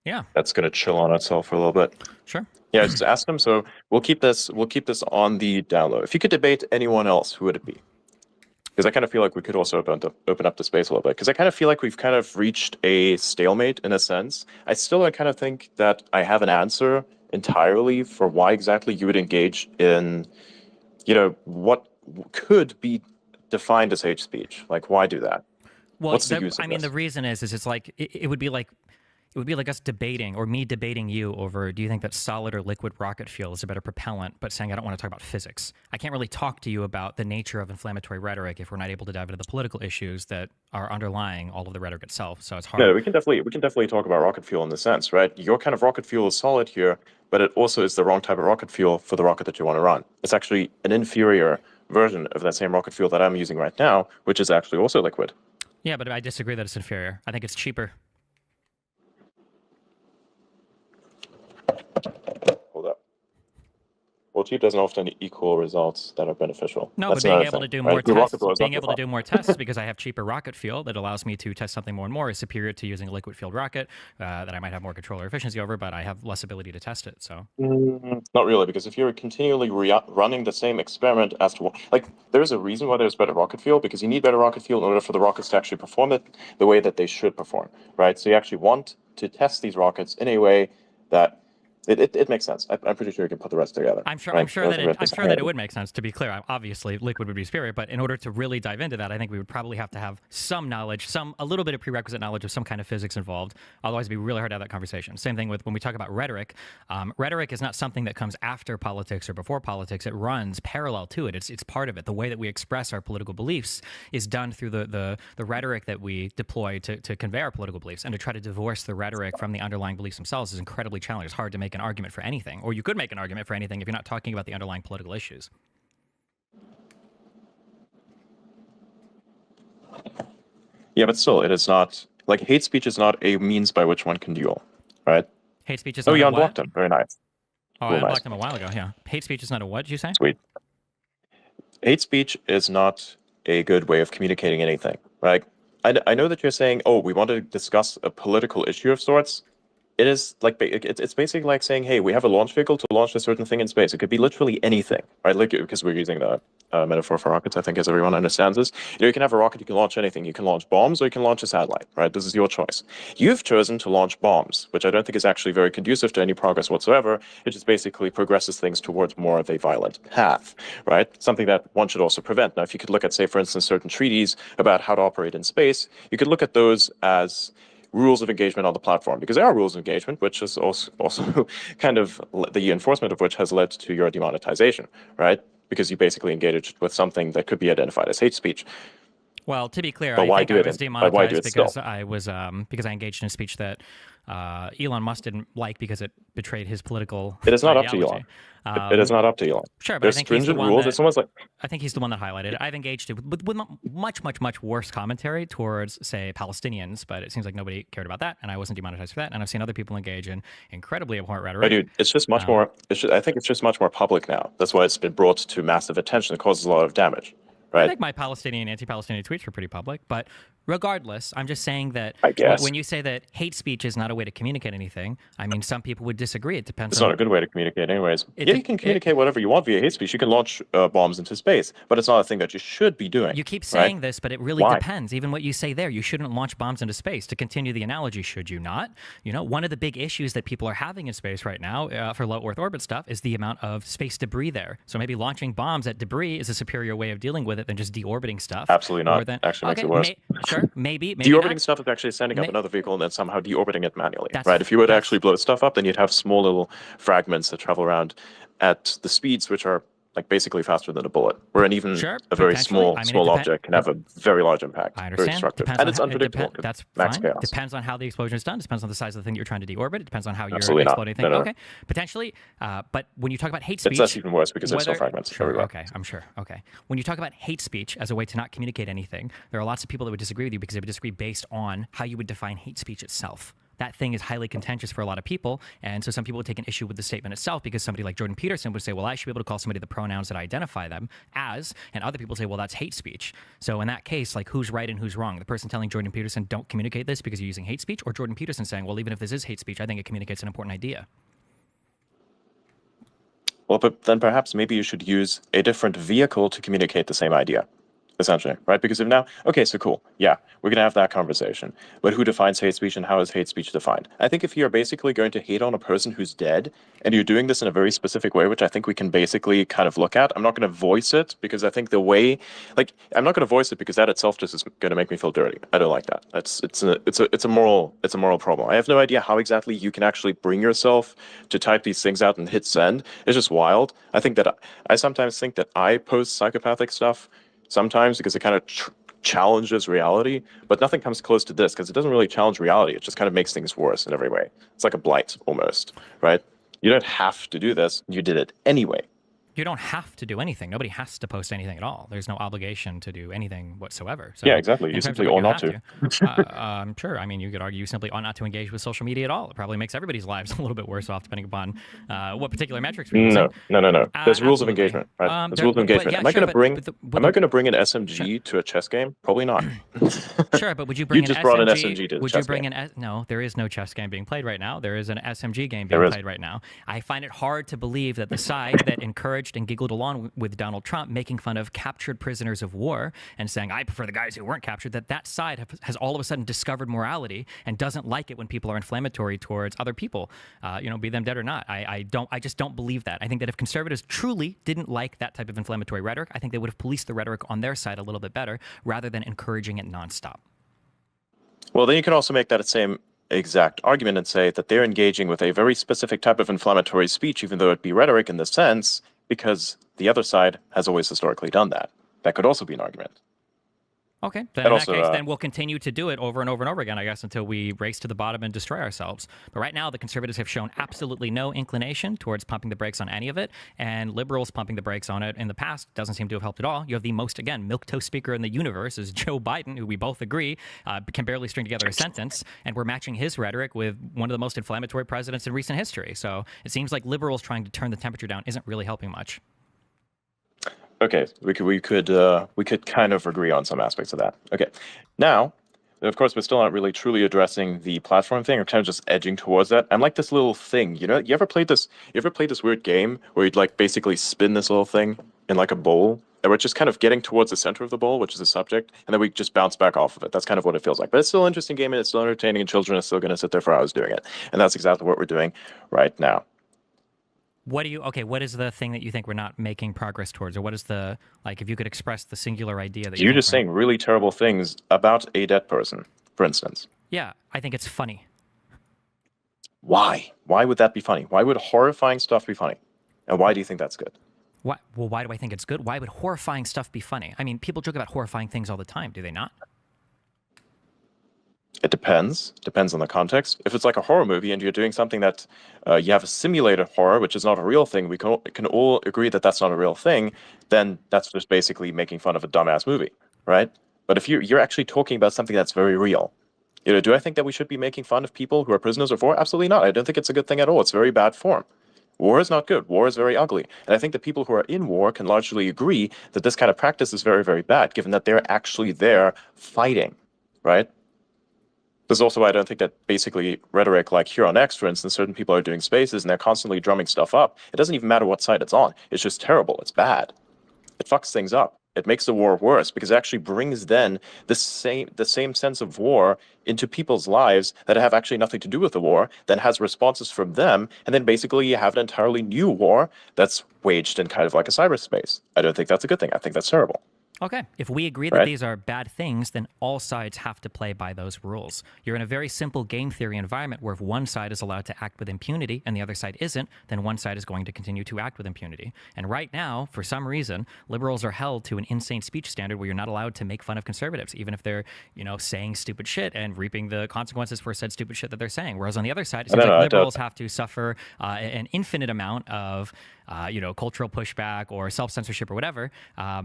yeah. That's gonna chill on itself for a little bit. Sure. Yeah, just ask him. So we'll keep this on the download. If you could debate anyone else, who would it be? Because I kind of feel like we could also open up the space a little bit. Because I kind of feel like we've kind of reached a stalemate in a sense. I still kind of think that I have an answer entirely for why exactly you would engage in, what could be defined as hate speech. Like, why do that? Well, What's the use of I mean, this? the reason is it's like it would be like us debating, or me debating you over, do you think that solid or liquid rocket fuel is a better propellant, but saying I don't want to talk about physics. I can't really talk to you about the nature of inflammatory rhetoric if we're not able to dive into the political issues that are underlying all of the rhetoric itself. So it's hard. No, we can definitely talk about rocket fuel in the sense, right? Your kind of rocket fuel is solid here, but it also is the wrong type of rocket fuel for the rocket that you want to run. It's actually an inferior version of that same rocket fuel that I'm using right now, which is actually also liquid. Yeah, but I disagree that it's inferior. I think it's cheaper. Hold up. Well, cheap doesn't often equal results that are beneficial. No, That's but being another able thing, to do right? more The rocket tests, fuel is being not able to the do more tests because I have cheaper rocket fuel that allows me to test something more and more is superior to using a liquid fueled rocket that I might have more control or efficiency over, but I have less ability to test it. So Not really, because if you're continually running the same experiment as to there's a reason why there's better rocket fuel, because you need better rocket fuel in order for the rockets to actually perform it the way that they should perform, right? So you actually want to test these rockets in a way that it makes sense. I'm pretty sure you can put the rest together. I'm sure. Right? I'm sure that it would make sense. To be clear, obviously liquid would be superior, but in order to really dive into that, I think we would probably have to have some knowledge, a little bit of prerequisite knowledge of some kind of physics involved. Otherwise, it'd be really hard to have that conversation. Same thing with when we talk about rhetoric. Rhetoric is not something that comes after politics or before politics. It runs parallel to it. It's part of it. The way that we express our political beliefs is done through the rhetoric that we deploy to convey our political beliefs, and to try to divorce the rhetoric from the underlying beliefs themselves is incredibly challenging. It's hard to make an argument for anything, or you could make an argument for anything if you're not talking about the underlying political issues. Yeah, but still, it is not like hate speech is not a means by which one can duel, right? Hate speech is Oh, not you a unblocked what? him. Very nice. Oh, Cool, I unblocked nice. him a while ago. Yeah, hate speech is not a what? Did you say? Sweet. Hate speech is not a good way of communicating anything, right? I know that you're saying, oh, we want to discuss a political issue of sorts. It is like it's basically like saying, hey, we have a launch vehicle to launch a certain thing in space. It could be literally anything, right? Like, because we're using the metaphor for rockets, I think, as everyone understands this. You can have a rocket, you can launch anything. You can launch bombs, or you can launch a satellite, right? This is your choice. You've chosen to launch bombs, which I don't think is actually very conducive to any progress whatsoever. It just basically progresses things towards more of a violent path, right? Something that one should also prevent. Now, if you could look at, say, for instance, certain treaties about how to operate in space, you could look at those as rules of engagement on the platform, because there are rules of engagement, which is also kind of the enforcement of which has led to your demonetization, right? Because you basically engaged with something that could be identified as hate speech. Well, to be clear, But I think I was demonetized because I was because I engaged in a speech that Elon Musk didn't like because it betrayed his political. It is not ideology. up to Elon. It is not up to Elon. Sure, but there's I think he's the stringent one rules. that, It's almost like I think he's the one that highlighted it. I've engaged with much worse commentary towards, say, Palestinians, but it seems like nobody cared about that, and I wasn't demonetized for that. And I've seen other people engage in incredibly abhorrent rhetoric. oh, dude, it's just much more. I think it's just much more public now. That's why it's been brought to massive attention. It causes a lot of damage. Right. I think my anti-Palestinian tweets were pretty public, but Regardless, I'm just saying that I guess. when you say that hate speech is not a way to communicate anything, I mean, some people would disagree. It depends It's on. not a good way to communicate anyways. It Yeah, de- you can it- communicate whatever you want via hate speech. You can launch bombs into space, but it's not a thing that you should be doing. You keep right? saying this, but it really Why? depends. Even what you say there, you shouldn't launch bombs into space. To continue the analogy, should you not? You know, one of the big issues that people are having in space right now for low Earth orbit stuff is the amount of space debris there. So maybe launching bombs at debris is a superior way of dealing with it than just deorbiting stuff. Absolutely not. Than, actually makes it worse. Sure, maybe Deorbiting not. stuff is actually sending up another vehicle and then somehow deorbiting it manually, That's- right? If you were to that's- actually blow stuff up, then you'd have small little fragments that travel around at the speeds which are like basically faster than a bullet, where an even Sure, a very potentially. small I mean, small object can have a very large impact. I Very understand. destructive. Depends And on it's how- unpredictable. That's max fine. chaos. Depends on how the explosion is done. Depends on the size of the thing you're trying to deorbit. It depends on how you're Absolutely not. exploding things. No, no, no. Okay, potentially. But when you talk about hate speech, That's even worse because there's still fragments Sure, everywhere. okay, I'm sure. Okay. When you talk about hate speech as a way to not communicate anything, there are lots of people that would disagree with you because they would disagree based on how you would define hate speech itself. That thing is highly contentious for a lot of people. And so some people would take an issue with the statement itself because somebody like Jordan Peterson would say, well, I should be able to call somebody the pronouns that I identify them as. And other people say, well, that's hate speech. So in that case, like, who's right and who's wrong? The person telling Jordan Peterson, don't communicate this because you're using hate speech, or Jordan Peterson saying, well, even if this is hate speech, I think it communicates an important idea. Well, but then perhaps maybe you should use a different vehicle to communicate the same idea, essentially, right? Because if now, okay, so cool, yeah, we're going to have that conversation. But who defines hate speech and how is hate speech defined? I think if you're basically going to hate on a person who's dead, and you're doing this in a very specific way, which I think we can basically kind of look at, I'm not going to voice it because I think the way, like, I'm not going to voice it because that itself just is going to make me feel dirty. I don't like that. It's a moral problem. I have no idea how exactly you can actually bring yourself to type these things out and hit send. It's just wild. I sometimes think that I post psychopathic stuff sometimes because it kind of challenges reality, but nothing comes close to this because it doesn't really challenge reality. It just kind of makes things worse in every way. It's like a blight almost, right? You don't have to do this. You did it anyway. You don't have to do anything. Nobody has to post anything at all. There's no obligation to do anything whatsoever. So yeah, exactly. in You terms simply of what ought you not have to. Sure. I mean, you could argue you simply ought not to engage with social media at all. It probably makes everybody's lives a little bit worse off depending upon what particular metrics we're using. No. There's rules of Absolutely. engagement, right? There's There- rules of but engagement. yeah, Am I sure, going to bring? but Am I going to bring an SMG to a chess game? Probably not. Sure, but would you bring You an just SMG? brought an SMG to the Would you chess bring game. No, there is no chess game being played right now. There is an SMG game There being is. played right now. I find it hard to believe that the side that encouraged and giggled along with Donald Trump making fun of captured prisoners of war and saying, I prefer the guys who weren't captured, that side has all of a sudden discovered morality and doesn't like it when people are inflammatory towards other people, be them dead or not. I just don't believe that. I think that if conservatives truly didn't like that type of inflammatory rhetoric, I think they would have policed the rhetoric on their side a little bit better rather than encouraging it nonstop. Well, then you can also make that same exact argument and say that they're engaging with a very specific type of inflammatory speech, even though it be rhetoric in the sense, because the other side has always historically done that. That could also be an argument. Okay, then And in also, that case, then we'll continue to do it over and over and over again, I guess, until we race to the bottom and destroy ourselves. But right now, the conservatives have shown absolutely no inclination towards pumping the brakes on any of it, and liberals pumping the brakes on it in the past doesn't seem to have helped at all. You have the most, again, milquetoast speaker in the universe is Joe Biden, who we both agree can barely string together a sentence, and we're matching his rhetoric with one of the most inflammatory presidents in recent history. So it seems like liberals trying to turn the temperature down isn't really helping much. Okay, we could kind of agree on some aspects of that. Okay, now, of course, we're still not really truly addressing the platform thing. We're kind of just edging towards that. I'm like this little thing, you know. You ever played this weird game where you'd like basically spin this little thing in like a bowl, and we're just kind of getting towards the center of the bowl, which is the subject, and then we just bounce back off of it. That's kind of what it feels like. But it's still an interesting game, and it's still entertaining, and children are still going to sit there for hours doing it. And that's exactly what we're doing right now. What is the thing that you think we're not making progress towards? Or what is the, like, if you could express the singular idea that You're think just saying really terrible things about a dead person, for instance. Yeah, I think it's funny. Why? Why would that be funny? Why would horrifying stuff be funny? And why do you think that's good? Why do I think it's good? Why would horrifying stuff be funny? I mean, people joke about horrifying things all the time, do they not? It depends. Depends on the context. If it's like a horror movie and you're doing something that you have a simulated horror, which is not a real thing, we can all agree that that's not a real thing, then that's just basically making fun of a dumbass movie, right? But if you're actually talking about something that's very real, do I think that we should be making fun of people who are prisoners of war? Absolutely not. I don't think it's a good thing at all. It's very bad form. War is not good. War is very ugly. And I think that people who are in war can largely agree that this kind of practice is very, very bad, given that they're actually there fighting. right? This is also why I don't think that basically rhetoric, like here on X, for instance, certain people are doing spaces and they're constantly drumming stuff up. It doesn't even matter what side it's on. It's just terrible. It's bad. It fucks things up. It makes the war worse because it actually brings then the same sense of war into people's lives that have actually nothing to do with the war, then has responses from them, and then basically you have an entirely new war that's waged in kind of like a cyberspace. I don't think that's a good thing. I think that's terrible. Okay. If we agree that Right. these are bad things, then all sides have to play by those rules. You're in a very simple game theory environment where if one side is allowed to act with impunity and the other side isn't, then one side is going to continue to act with impunity. And right now, for some reason, liberals are held to an insane speech standard where you're not allowed to make fun of conservatives, even if they're, saying stupid shit and reaping the consequences for said stupid shit that they're saying. Whereas on the other side, it seems like liberals have to suffer an infinite amount of cultural pushback or self-censorship or whatever. I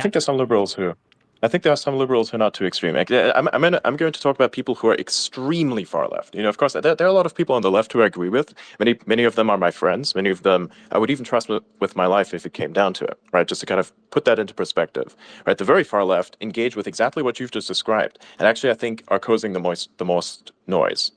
think there's some liberals who are not too extreme. I'm going to talk about people who are extremely far left. Of course, there are a lot of people on the left who I agree with. Many of them are my friends. Many of them I would even trust with my life if it came down to it, right? Just to kind of put that into perspective, right? The very far left engage with exactly what you've just described, and actually I think are causing the most noise.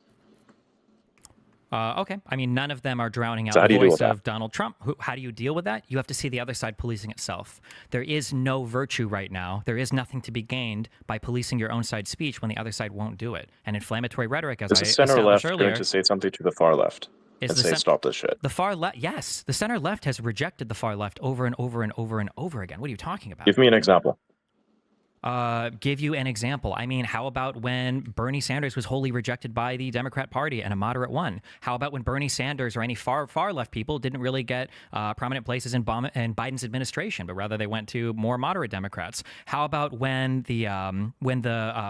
Okay. I mean, none of them are drowning out So how do the you deal voice with of Donald Trump. How do you deal with that? You have to see the other side policing itself. There is no virtue right now. There is nothing to be gained by policing your own side's speech when the other side won't do it. And inflammatory rhetoric, as Is I the center established left earlier, going to say something to the far left is and the say stop this shit? The far left, yes. The center left has rejected the far left over and over and over and over again. What are you talking about? Give me an example. Give you an example. I mean, how about when Bernie Sanders was wholly rejected by the Democrat Party and a moderate one? How about when Bernie Sanders or any far left people didn't really get prominent places in Biden's administration, but rather they went to more moderate Democrats? How about when the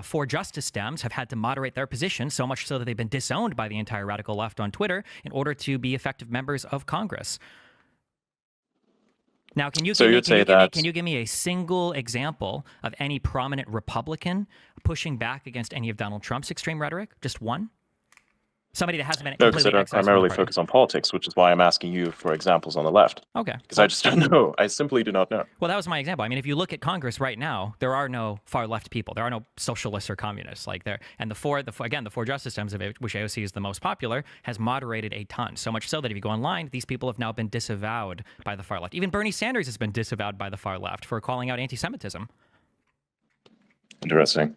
For Justice Dems have had to moderate their position so much so that they've been disowned by the entire radical left on Twitter in order to be effective members of Congress? Now, can you give me a single example of any prominent Republican pushing back against any of Donald Trump's extreme rhetoric? Just one? Somebody that hasn't been No, because I completely don't excised from the primarily party. focus on politics, which is why I'm asking you for examples on the left. Okay. Because I just don't know. I simply do not know. Well, that was my example. I mean, if you look at Congress right now, there are no far left people. There are no socialists or communists like there. And the four Justice Dems, of which AOC is the most popular, has moderated a ton. So much so that if you go online, these people have now been disavowed by the far left. Even Bernie Sanders has been disavowed by the far left for calling out anti-Semitism. Interesting.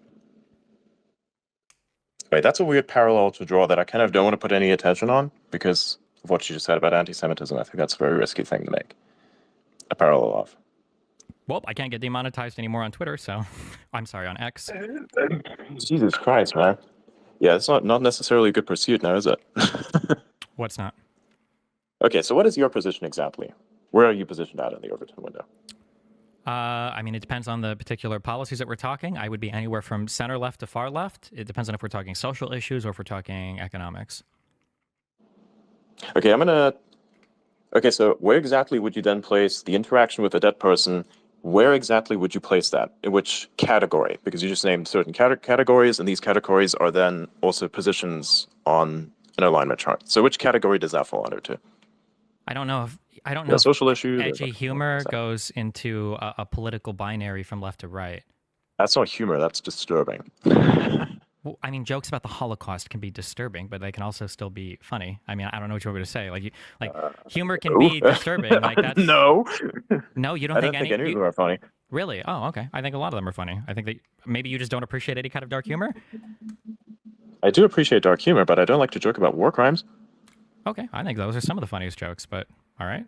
Wait, that's a weird parallel to draw that I kind of don't want to put any attention on because of what you just said about anti-Semitism. I think that's a very risky thing to make a parallel of. Well, I can't get demonetized anymore on Twitter, so I'm sorry, on X. Jesus Christ, man. Yeah, it's not necessarily a good pursuit now, is it? What's not? Okay, so what is your position exactly? Where are you positioned at in the Overton window? I mean, it depends on the particular policies that we're talking. I would be anywhere from center left to far left. It depends on if we're talking social issues or if we're talking economics. Okay, Okay, so where exactly would you then place the interaction with a dead person? Where exactly would you place that? In which category? Because you just named certain categories, and these categories are then also positions on an alignment chart. So which category does that fall under to? I don't know if social issues. Edgy humor goes into a political binary from left to right. That's not humor. That's disturbing. Well, I mean, jokes about the Holocaust can be disturbing, but they can also still be funny. I mean, I don't know what you want me to say. Humor can be disturbing. Like that's no. No, you don't I think don't think any of them are funny. Really? Oh, okay. I think a lot of them are funny. I think that maybe you just don't appreciate any kind of dark humor. I do appreciate dark humor, but I don't like to joke about war crimes. Okay, I think those are some of the funniest jokes, but all right.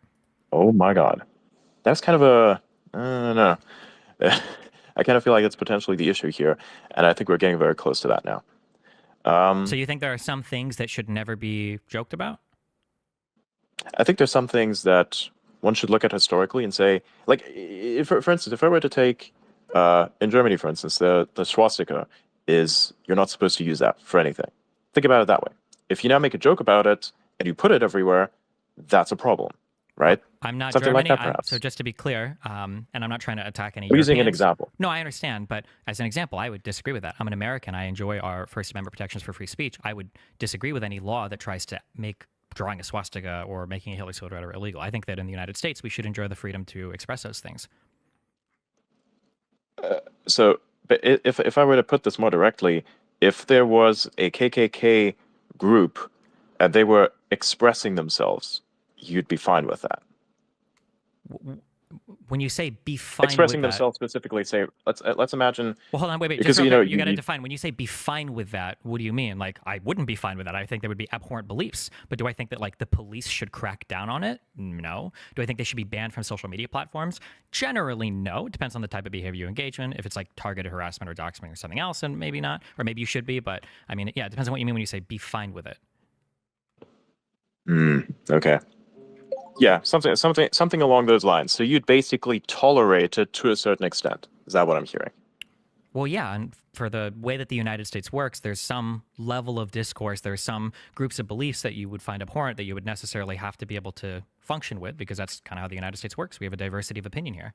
Oh my God. That's kind of a, I don't know. I kind of feel like that's potentially the issue here, and I think we're getting very close to that now. So you think there are some things that should never be joked about? I think there's some things that one should look at historically and say, like, for instance, if I were to take, in Germany, for instance, the swastika you're not supposed to use that for anything. Think about it that way. If you now make a joke about it, and you put it everywhere, that's a problem, right? I'm not Something Germany. like that, perhaps. So just to be clear, and I'm not trying to attack any. We're using an Europeans. example. No, I understand, but as an example, I would disagree with that. I'm an American. I enjoy our First Amendment protections for free speech. I would disagree with any law that tries to make drawing a swastika or making a Hitler salute illegal. I think that in the United States, we should enjoy the freedom to express those things. So but if I were to put this more directly, if there was a KKK group and they were expressing themselves, you'd be fine with that. When you say be fine Expressing with that, themselves specifically, say let's imagine. well, hold on, wait, Because just real quick, you you got to define. When you say be fine with that, what do you mean? Like, I wouldn't be fine with that. I think there would be abhorrent beliefs. But do I think that like the police should crack down on it? No. Do I think they should be banned from social media platforms? Generally, no. It depends on the type of behavior you engage in. If it's like targeted harassment or doxing or something else, then maybe not. Or maybe you should be. But I mean, yeah, it depends on what you mean when you say be fine with it. Okay. Yeah, something along those lines. So you'd basically tolerate it to a certain extent. Is that what I'm hearing? Well, yeah, and for the way that the United States works, there's some level of discourse, there's some groups of beliefs that you would find abhorrent that you would necessarily have to be able to function with, because that's kind of how the United States works. We have a diversity of opinion here.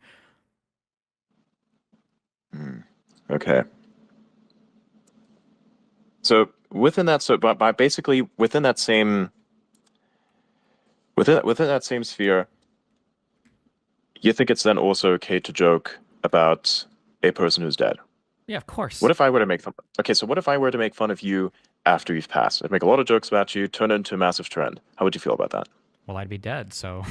Okay. So within that, by basically within that same sphere, you think it's then also okay to joke about a person who's dead? Yeah, of course. What if I were to make fun? Okay, so what if I were to make fun of you after you've passed? I'd make a lot of jokes about you, turn it into a massive trend. How would you feel about that? Well, I'd be dead. So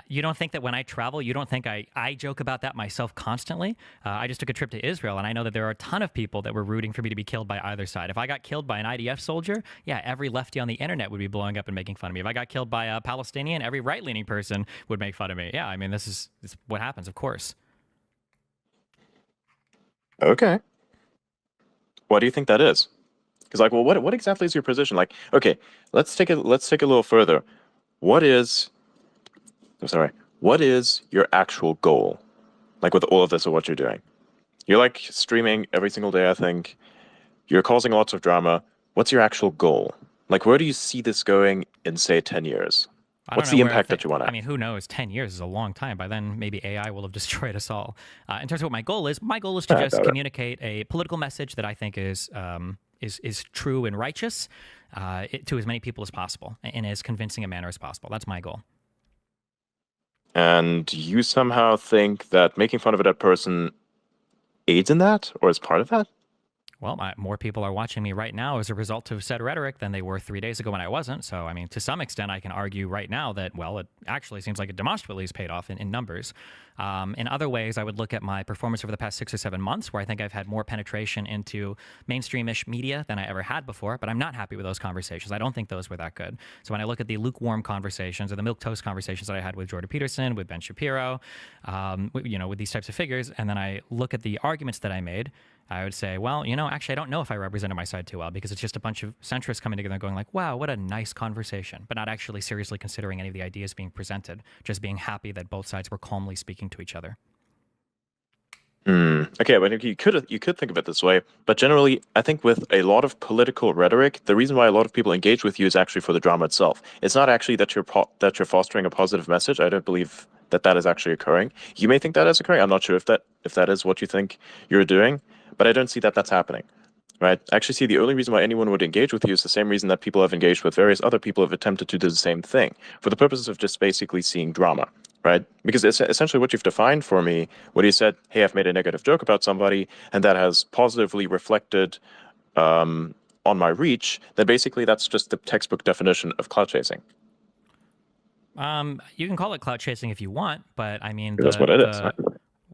you don't think that when I travel, you don't think I joke about that myself constantly? I just took a trip to Israel, and I know that there are a ton of people that were rooting for me to be killed by either side. If I got killed by an IDF soldier, yeah, every lefty on the internet would be blowing up and making fun of me. If I got killed by a Palestinian, every right-leaning person would make fun of me. Yeah, I mean, this is what happens, of course. Okay. Why do you think that is? Because like, well, what exactly is your position? Like, okay, let's take a little further. What is your actual goal? Like with all of this or what you're doing? You're like streaming every single day, I think. You're causing lots of drama. What's your actual goal? Like, where do you see this going in, say, 10 years? What's the impact that you want to have? I mean, who knows? 10 years is a long time. By then, maybe AI will have destroyed us all. In terms of what my goal is to just communicate a political message that I think is true and righteous to as many people as possible in as convincing a manner as possible. That's my goal. And you somehow think that making fun of a dead person aids in that, or is part of that? Well, more people are watching me right now as a result of said rhetoric than they were 3 days ago when I wasn't. So, I mean, to some extent, I can argue right now that, well, it actually seems like it demonstrably has paid off in numbers. In other ways, I would look at my performance over the past 6 or 7 months, where I think I've had more penetration into mainstream-ish media than I ever had before, but I'm not happy with those conversations. I don't think those were that good. So when I look at the lukewarm conversations or the milquetoast conversations that I had with Jordan Peterson, with Ben Shapiro, with these types of figures, and then I look at the arguments that I made, I would say, well, actually, I don't know if I represented my side too well, because it's just a bunch of centrists coming together and going like, wow, what a nice conversation, but not actually seriously considering any of the ideas being presented, just being happy that both sides were calmly speaking to each other. Okay, but you could think of it this way, but generally, I think with a lot of political rhetoric, the reason why a lot of people engage with you is actually for the drama itself. It's not actually that you're fostering a positive message. I don't believe that is actually occurring. You may think that is occurring. I'm not sure if that is what you think you're doing, but I don't see that that's happening. Right? I actually see the only reason why anyone would engage with you is the same reason that people have engaged with various other people who have attempted to do the same thing, for the purposes of just basically seeing drama, right? Because it's essentially what you've defined for me, when you said, hey, I've made a negative joke about somebody, and that has positively reflected on my reach, then basically that's just the textbook definition of clout chasing. You can call it clout chasing if you want, but I mean, that's what it is.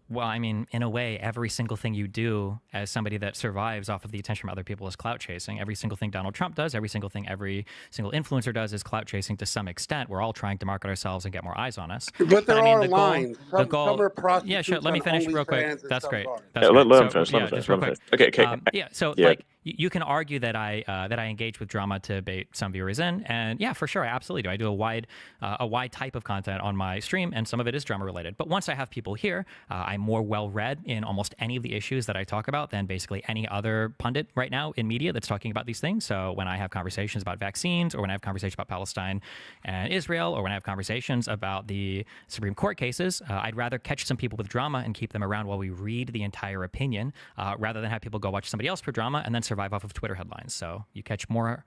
Well, I mean, in a way, every single thing you do as somebody that survives off of the attention from other people is clout chasing. Every single thing Donald Trump does, every single thing every single influencer does is clout chasing to some extent. We're all trying to market ourselves and get more eyes on us. But there are the lines. Goal, some are prostitutes. Yeah, sure. Let me finish real quick. That's great. Let him finish. Just real quick. Okay. Yeah. So, like, you can argue that I engage with drama to bait some viewers in, and yeah, for sure, I absolutely do. I do a wide type of content on my stream, and some of it is drama related. But once I have people here, I'm more well read in almost any of the issues that I talk about than basically any other pundit right now in media that's talking about these things. So when I have conversations about vaccines, or when I have conversations about Palestine and Israel, or when I have conversations about the Supreme Court cases, I'd rather catch some people with drama and keep them around while we read the entire opinion, rather than have people go watch somebody else for drama and then survive off of Twitter headlines. So you catch more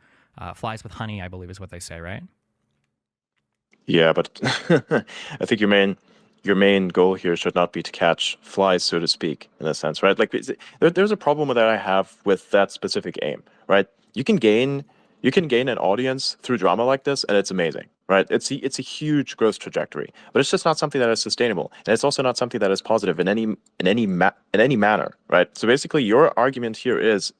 flies with honey, I believe is what they say, right? Yeah, but I think your main your main goal here should not be to catch flies, so to speak, in a sense, right? Like there's a problem that I have with that specific aim, right? You can gain an audience through drama like this, and it's amazing, right? It's a huge growth trajectory, but it's just not something that is sustainable, and it's also not something that is positive in any manner, right? So basically, your argument here is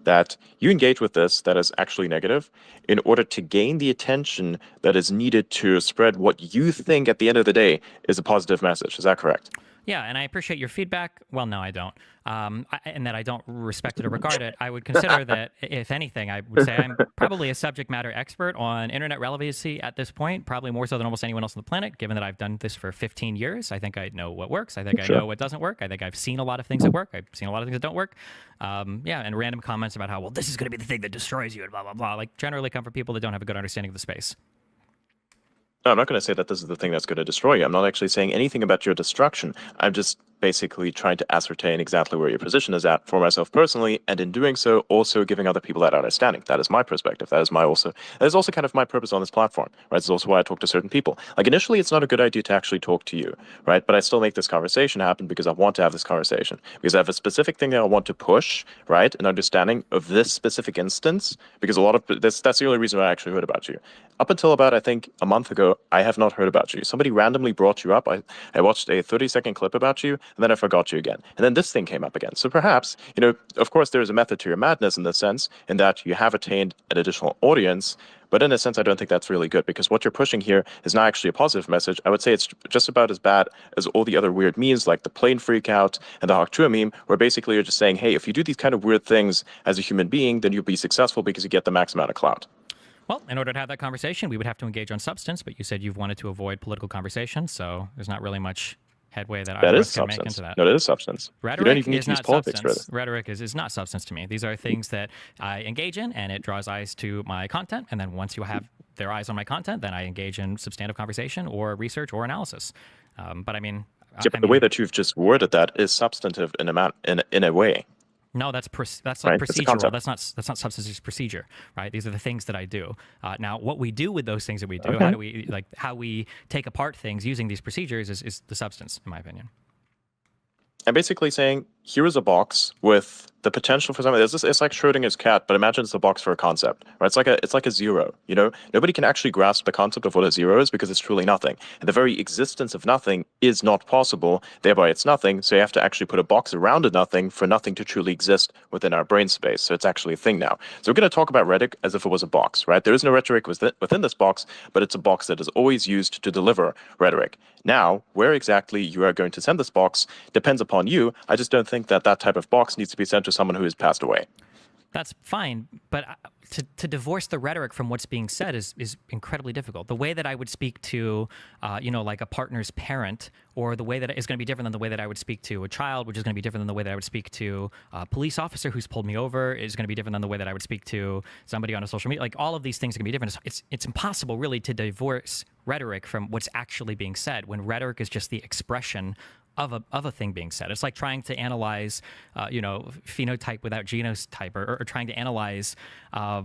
that you engage with this that is actually negative in order to gain the attention that is needed to spread what you think at the end of the day is a positive message. Is that correct? Yeah, and I appreciate your feedback. Well, no, I don't. And that I don't respect it or regard it. I would consider that, if anything, I would say I'm probably a subject matter expert on internet relevancy at this point, probably more so than almost anyone else on the planet, given that I've done this for 15 years. I think I know what works. I think I know what doesn't work. I think I've seen a lot of things that work. I've seen a lot of things that don't work. Yeah, and random comments about how, well, this is going to be the thing that destroys you and blah, blah, blah, like generally come from people that don't have a good understanding of the space. No, I'm not going to say that this is the thing that's going to destroy you. I'm not actually saying anything about your destruction. I'm just basically trying to ascertain exactly where your position is at for myself personally, and in doing so, also giving other people that understanding. That is my perspective. That is also kind of my purpose on this platform, right? It's also why I talk to certain people. Like initially, it's not a good idea to actually talk to you, right? But I still make this conversation happen because I want to have this conversation, because I have a specific thing that I want to push, right? An understanding of this specific instance, because a lot of this, that's the only reason I actually heard about you. Up until about, I think, a month ago, I have not heard about you. Somebody randomly brought you up. I watched a 30-second clip about you, and then I forgot you again. And then this thing came up again. So perhaps, of course, there is a method to your madness in this sense, in that you have attained an additional audience. But in a sense, I don't think that's really good, because what you're pushing here is not actually a positive message. I would say it's just about as bad as all the other weird memes, like the plane freak out and the Haktua meme, where basically you're just saying, hey, if you do these kind of weird things as a human being, then you'll be successful because you get the max amount of clout. Well, in order to have that conversation, we would have to engage on substance, but you said you've wanted to avoid political conversation, so there's not really much headway that either of us can make into that. No, that is substance. Rhetoric you don't even need is to use not politics substance. for it. Rhetoric is not substance to me. These are things that I engage in, and it draws eyes to my content, and then once you have their eyes on my content, then I engage in substantive conversation or research or analysis. But I mean... the way that you've just worded that is substantive in a way. No, that's like right? procedural. That's not substance. It's procedure, right? These are the things that I do. Now, what we do with those things that we do, how we take apart things using these procedures is the substance, in my opinion. I'm basically saying, here is a box with the potential for something. It's like Schrodinger's cat, but imagine it's a box for a concept, right? It's like a zero. Nobody can actually grasp the concept of what a zero is, because it's truly nothing. And the very existence of nothing is not possible. Thereby, it's nothing. So you have to actually put a box around a nothing for nothing to truly exist within our brain space. So it's actually a thing now. So we're going to talk about rhetoric as if it was a box, right? There is no rhetoric within this box, but it's a box that is always used to deliver rhetoric. Now, where exactly you are going to send this box depends upon you. I just don't think that type of box needs to be sent to someone who has passed away. That's fine, but to divorce the rhetoric from what's being said is incredibly difficult. The way that I would speak to, like a partner's parent, or the way that is going to be different than the way that I would speak to a child, which is going to be different than the way that I would speak to a police officer who's pulled me over, is going to be different than the way that I would speak to somebody on a social media. Like, all of these things are going to be different. It's impossible, really, to divorce rhetoric from what's actually being said, when rhetoric is just the expression of a thing being said. It's like trying to analyze, phenotype without genotype, or trying to analyze, I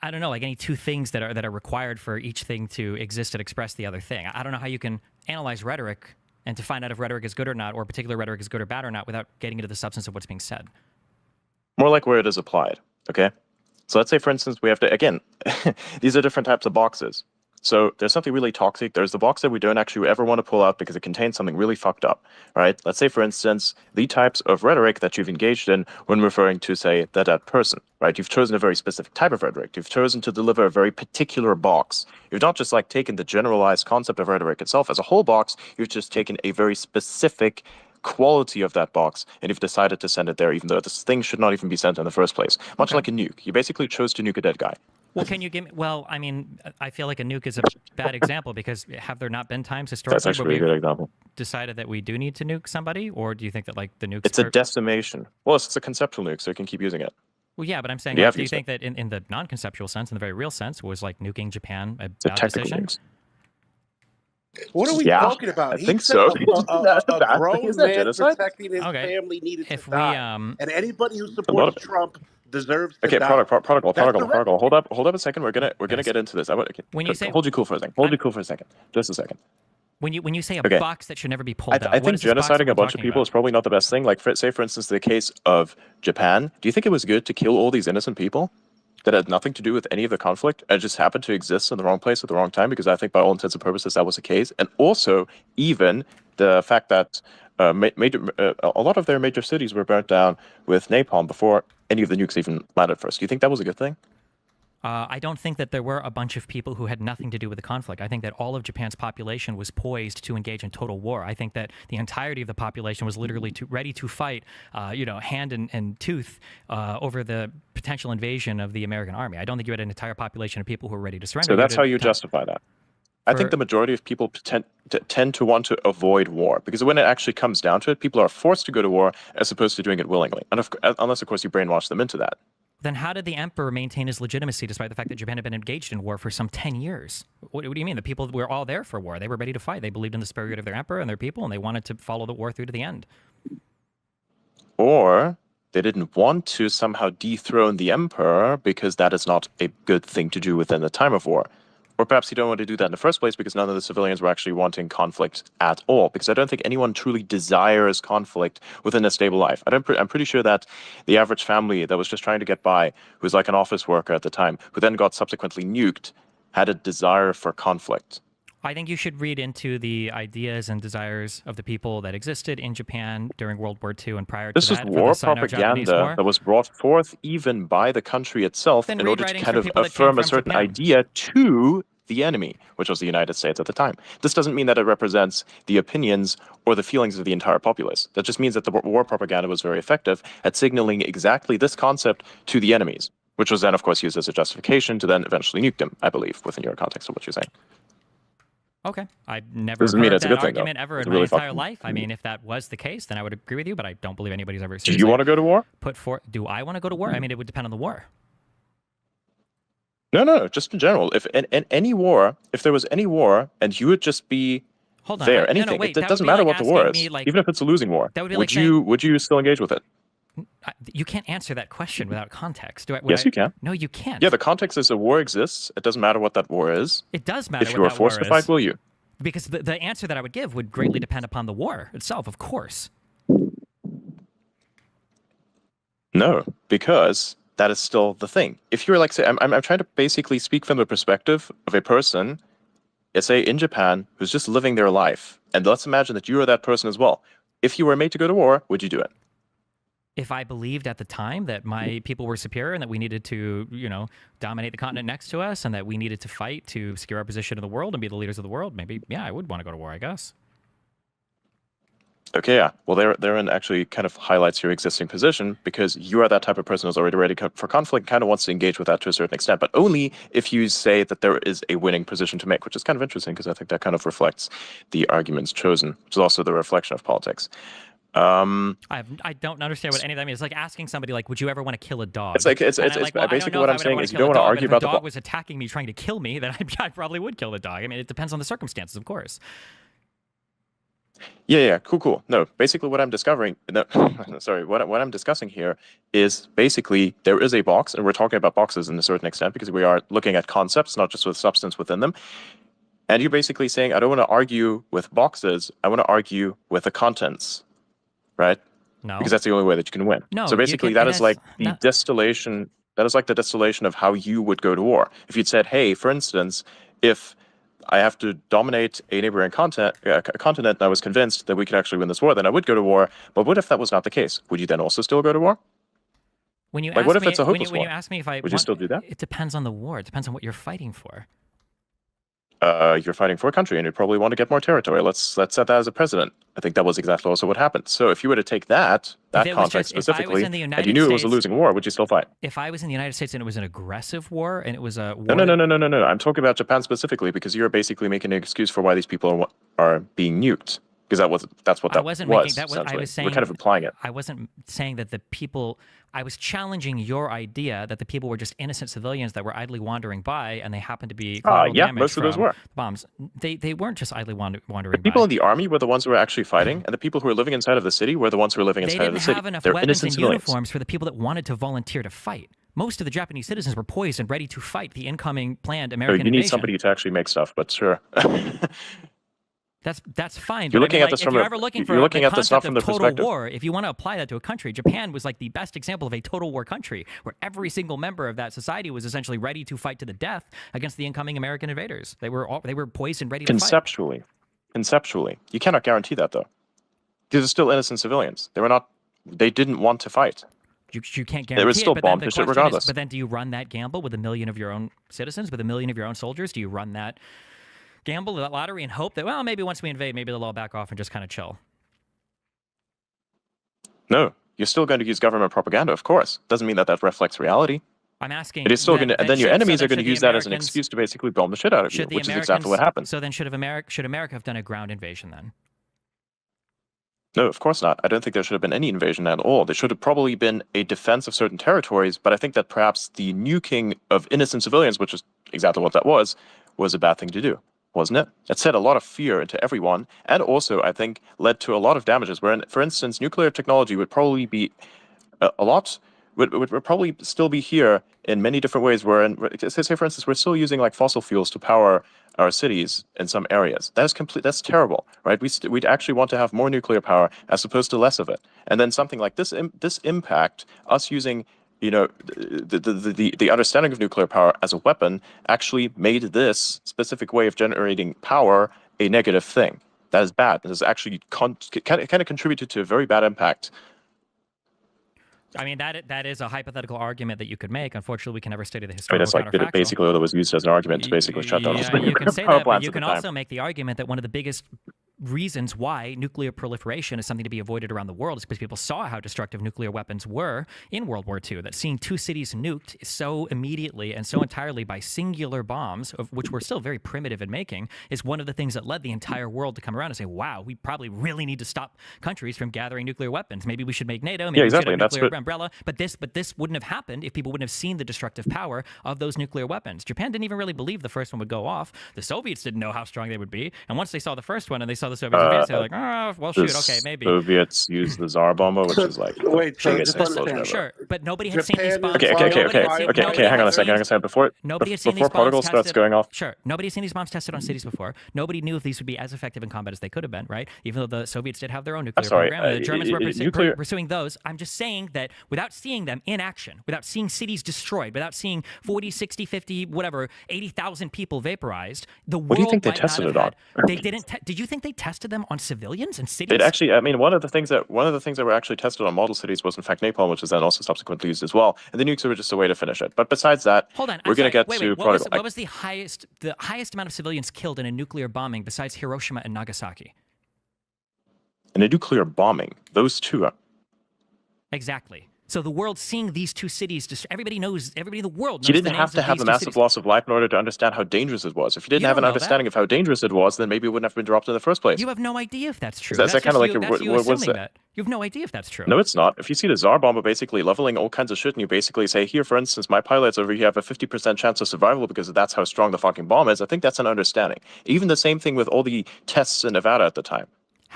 don't know, like any two things that are required for each thing to exist and express the other thing. I don't know how you can analyze rhetoric and to find out if rhetoric is good or not, or particular rhetoric is good or bad or not, without getting into the substance of what's being said. More like where it is applied, okay? So let's say, for instance, we have to, again, these are different types of boxes. So there's something really toxic. There's the box that we don't actually ever want to pull out because it contains something really fucked up, right? Let's say, for instance, the types of rhetoric that you've engaged in when referring to, say, that person, right? You've chosen a very specific type of rhetoric. You've chosen to deliver a very particular box. You've not just taken the generalized concept of rhetoric itself as a whole box. You've just taken a very specific quality of that box, and you've decided to send it there, even though this thing should not even be sent in the first place. Much like a nuke. You basically chose to nuke a dead guy. Well, can you give me... Well, I mean, I feel like a nuke is a bad example, because have there not been times historically That's actually a good example. Decided that we do need to nuke somebody, or do you think that the nukes... It's a decimation. Well, it's a conceptual nuke, so you can keep using it. Well, yeah, but I'm saying, do you think that in the non-conceptual sense, in the very real sense, was nuking Japan a bad decision? Nukes. What are we talking about? I think so. A grown man protecting his family needed to die. And anybody who supports Trump deserves to die. Protocol. Hold up a second. We're gonna get into this. When you say... Hold you cool for a second. Just a second. When you say a box that should never be pulled out, I think genociding a bunch of people is probably not the best thing. Like, say, for instance, the case of Japan. Do you think it was good to kill all these innocent people that had nothing to do with any of the conflict and just happened to exist in the wrong place at the wrong time? Because I think by all intents and purposes that was the case. And also, even the fact that a lot of their major cities were burnt down with napalm before any of the nukes even landed first. Do you think that was a good thing? I don't think that there were a bunch of people who had nothing to do with the conflict. I think that all of Japan's population was poised to engage in total war. I think that the entirety of the population was literally ready to fight, hand and tooth over the potential invasion of the American army. I don't think you had an entire population of people who were ready to surrender. So that's how you justify that. I think the majority of people tend to want to avoid war, because when it actually comes down to it, people are forced to go to war as opposed to doing it willingly. And unless, of course, you brainwash them into that. Then how did the emperor maintain his legitimacy despite the fact that Japan had been engaged in war for some 10 years? What do you mean? The people were all there for war. They were ready to fight. They believed in the superiority of their emperor and their people, and they wanted to follow the war through to the end. Or they didn't want to somehow dethrone the emperor because that is not a good thing to do within the time of war. Or perhaps you don't want to do that in the first place because none of the civilians were actually wanting conflict at all. Because I don't think anyone truly desires conflict within a stable life. I'm pretty sure that the average family that was just trying to get by, who was like an office worker at the time, who then got subsequently nuked, had a desire for conflict. I think you should read into the ideas and desires of the people that existed in Japan during World War II and prior to that. This is war propaganda that was brought forth even by the country itself in order to kind of affirm a certain idea to the enemy, which was the United States at the time. This doesn't mean that it represents the opinions or the feelings of the entire populace. That just means that the war propaganda was very effective at signaling exactly this concept to the enemies, which was then, of course, used as a justification to then eventually nuke them, I believe, within your context of what you're saying. Okay. I've never heard that argument ever in my entire life. I mean, if that was the case, then I would agree with you, but I don't believe anybody's ever seriously. Do you want to go to war? Do I want to go to war? I mean, it would depend on the war. No, just in general. If in any war, if there was any war and you would just be there, anything, it doesn't matter what the war is, even if it's a losing war, would you still engage with it? You can't answer that question without context. Yes, you can. No, you can't. Yeah, the context is a war exists. It doesn't matter what that war is. It does matter. If you are forced to fight, will you? Because the answer that I would give would greatly depend upon the war itself, of course. No, because that is still the thing. If you're like, say, I'm trying to basically speak from the perspective of a person, let's say in Japan, who's just living their life. And let's imagine that you are that person as well. If you were made to go to war, would you do it? If I believed at the time that my people were superior and that we needed to, dominate the continent next to us and that we needed to fight to secure our position in the world and be the leaders of the world, maybe, yeah, I would want to go to war, I guess. Okay, yeah. Well, therein actually kind of highlights your existing position because you are that type of person who's already ready for conflict and kind of wants to engage with that to a certain extent, but only if you say that there is a winning position to make, which is kind of interesting because I think that kind of reflects the arguments chosen, which is also the reflection of politics. I don't understand what any of that means. It's like asking somebody, like, would you ever want to kill a dog? It's basically what I'm saying is you don't want to argue about the dog was attacking me, trying to kill me, then I probably would kill the dog. I mean, it depends on the circumstances, of course. Yeah, cool. No, basically what I'm discovering, what I'm discussing here is basically there is a box, and we're talking about boxes in a certain extent because we are looking at concepts, not just with substance within them. And you're basically saying, I don't want to argue with boxes, I want to argue with the contents. Right? No. Because that's the only way that you can win. No. So basically that is like the distillation, that is like the distillation of how you would go to war. If you'd said, hey, for instance, if I have to dominate a neighboring continent and I was convinced that we could actually win this war, then I would go to war. But what if that was not the case? Would you then also still go to war? When you like, what if it's a hopeless war? When you ask me if I would you still do that? It depends on the war. It depends on what you're fighting for. You're fighting for a country and you probably want to get more territory. Let's set that as a precedent. I think that was exactly also what happened. So if you were to take that context specifically, and you knew it was a losing war, would you still fight? If I was in the United States and it was an aggressive war and it was a war... No. I'm talking about Japan specifically because you're basically making an excuse for why these people are being nuked. Because that's what that was. I was saying, we're kind of implying it. I wasn't saying that the people... I was challenging your idea that the people were just innocent civilians that were idly wandering by and they happened to be most of those were bombs. They weren't just idly wandering by. The people in the army were the ones who were actually fighting, and the people who were living inside of the city were the ones who were living inside of the city. They didn't have enough weapons and uniforms for the people that wanted to volunteer to fight. Most of the Japanese citizens were poised and ready to fight the incoming planned American invasion. You need somebody to actually make stuff, but sure. That's fine. You're looking I mean, at this if from you're a, ever looking you're for looking the at this not concept from of the total perspective. war, if you want to apply that to a country, Japan was like the best example of a total war country, where every single member of that society was essentially ready to fight to the death against the incoming American invaders. They were poised and ready to fight. Conceptually, you cannot guarantee that though. These are still innocent civilians. They didn't want to fight. You can't guarantee They were still it, but then bombed the to shit question regardless. is, but then do you run that gamble with 1 million of your own citizens, with 1 million of your own soldiers? Do you run that gamble, that lottery, and hope that, well, maybe once we invade, maybe they'll all back off and just kind of chill? No, you're still going to use government propaganda, of course. Doesn't mean that reflects reality. I'm asking. It is still going to, and then your enemies are going to use that as an Americans- excuse to basically bomb the shit out of you, which is exactly what happened. So then should America have done a ground invasion then? No, of course not. I don't think there should have been any invasion at all. There should have probably been a defense of certain territories, but I think that perhaps the nuking of innocent civilians, which is exactly what that was a bad thing to do, wasn't it? It set a lot of fear into everyone, and also, I think, led to a lot of damages, where, for instance, nuclear technology would probably be would probably still be here in many different ways, where, say, for instance, we're still using like fossil fuels to power our cities in some areas. That's terrible, right? We'd actually want to have more nuclear power as opposed to less of it. And then something like this impact, us using, the understanding of nuclear power as a weapon, actually made this specific way of generating power a negative thing. That is bad. This has actually kind of contributed to a very bad impact. I mean, that is a hypothetical argument that you could make. Unfortunately, we can never study the historical that's like basically what it was used as an argument to basically shut down. Yeah, you can say that, but you can also make the argument that one of the biggest reasons why nuclear proliferation is something to be avoided around the world is because people saw how destructive nuclear weapons were in World War II. That seeing 2 cities nuked so immediately and so entirely by singular bombs, of which were still very primitive in making, is one of the things that led the entire world to come around and say, wow, we probably really need to stop countries from gathering nuclear weapons. Maybe we should make NATO, maybe we should have a nuclear umbrella. But this wouldn't have happened if people wouldn't have seen the destructive power of those nuclear weapons. Japan didn't even really believe the first one would go off. The Soviets didn't know how strong they would be. And once they saw the first one and they saw the Soviets advance, they were like, oh, well, shoot, okay, maybe. Soviets used the Tsar bomber, which is like Sure, but nobody had seen these bombs. Okay, hang on a second. Before protocol starts going off. Sure, nobody had seen these bombs tested on cities before. Nobody knew if these would be as effective in combat as they could have been, right? Even though the Soviets did have their own nuclear program, and the Germans were pursuing those. I'm just saying that without seeing them in action, without seeing cities destroyed, without seeing 40, 60, 50, whatever, 80,000 people vaporized, the world. What do you think they tested it on? They didn't. Did you think they tested them on civilians and cities? It actually, I mean, one of the things that were actually tested on model cities was in fact napalm, which was then also subsequently used as well. And the nukes were just a way to finish it. But besides that, hold on, we're going to get to protocol. What was the highest amount of civilians killed in a nuclear bombing besides Hiroshima and Nagasaki? In a nuclear bombing, those two. Exactly. So the world seeing these 2 cities, everybody in the world knows you didn't have to have a massive loss of life in order to understand how dangerous it was. If you didn't have an understanding of how dangerous it was, then maybe it wouldn't have been dropped in the first place. You have no idea if that's true. That's kind of like you assuming that. You have no idea if that's true. No, it's not. If you see the Tsar bomber basically leveling all kinds of shit, and you basically say, here, for instance, my pilots over here have a 50% chance of survival because that's how strong the fucking bomb is, I think that's an understanding. Even the same thing with all the tests in Nevada at the time.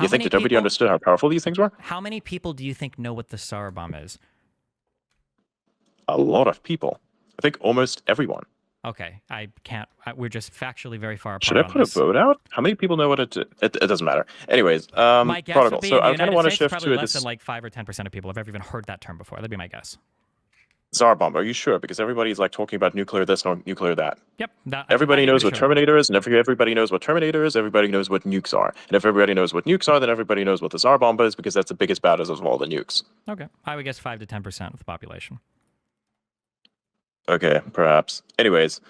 You think that everybody understood how powerful these things were? How many people do you think know what the Tsar bomb is? A lot of people. I think almost everyone. Okay, I can't. We're just factually very far apart. Should I put a vote out? How many people know what it doesn't matter. Anyways, my guess protocol. would be so I kind of want to shift probably to less than like 5 or 10% of people have ever even heard that term before. That'd be my guess. Tsar bomb. Are you sure? Because everybody's like talking about nuclear this or nuclear that. Yep. Everybody knows what Terminator is, and if everybody knows what Terminator is, everybody knows what nukes are. And if everybody knows what nukes are, then everybody knows what the Tsar bomb is, because that's the biggest baddest of all the nukes. Okay, I would guess 5 to 10% of the population. Okay, perhaps. Anyways,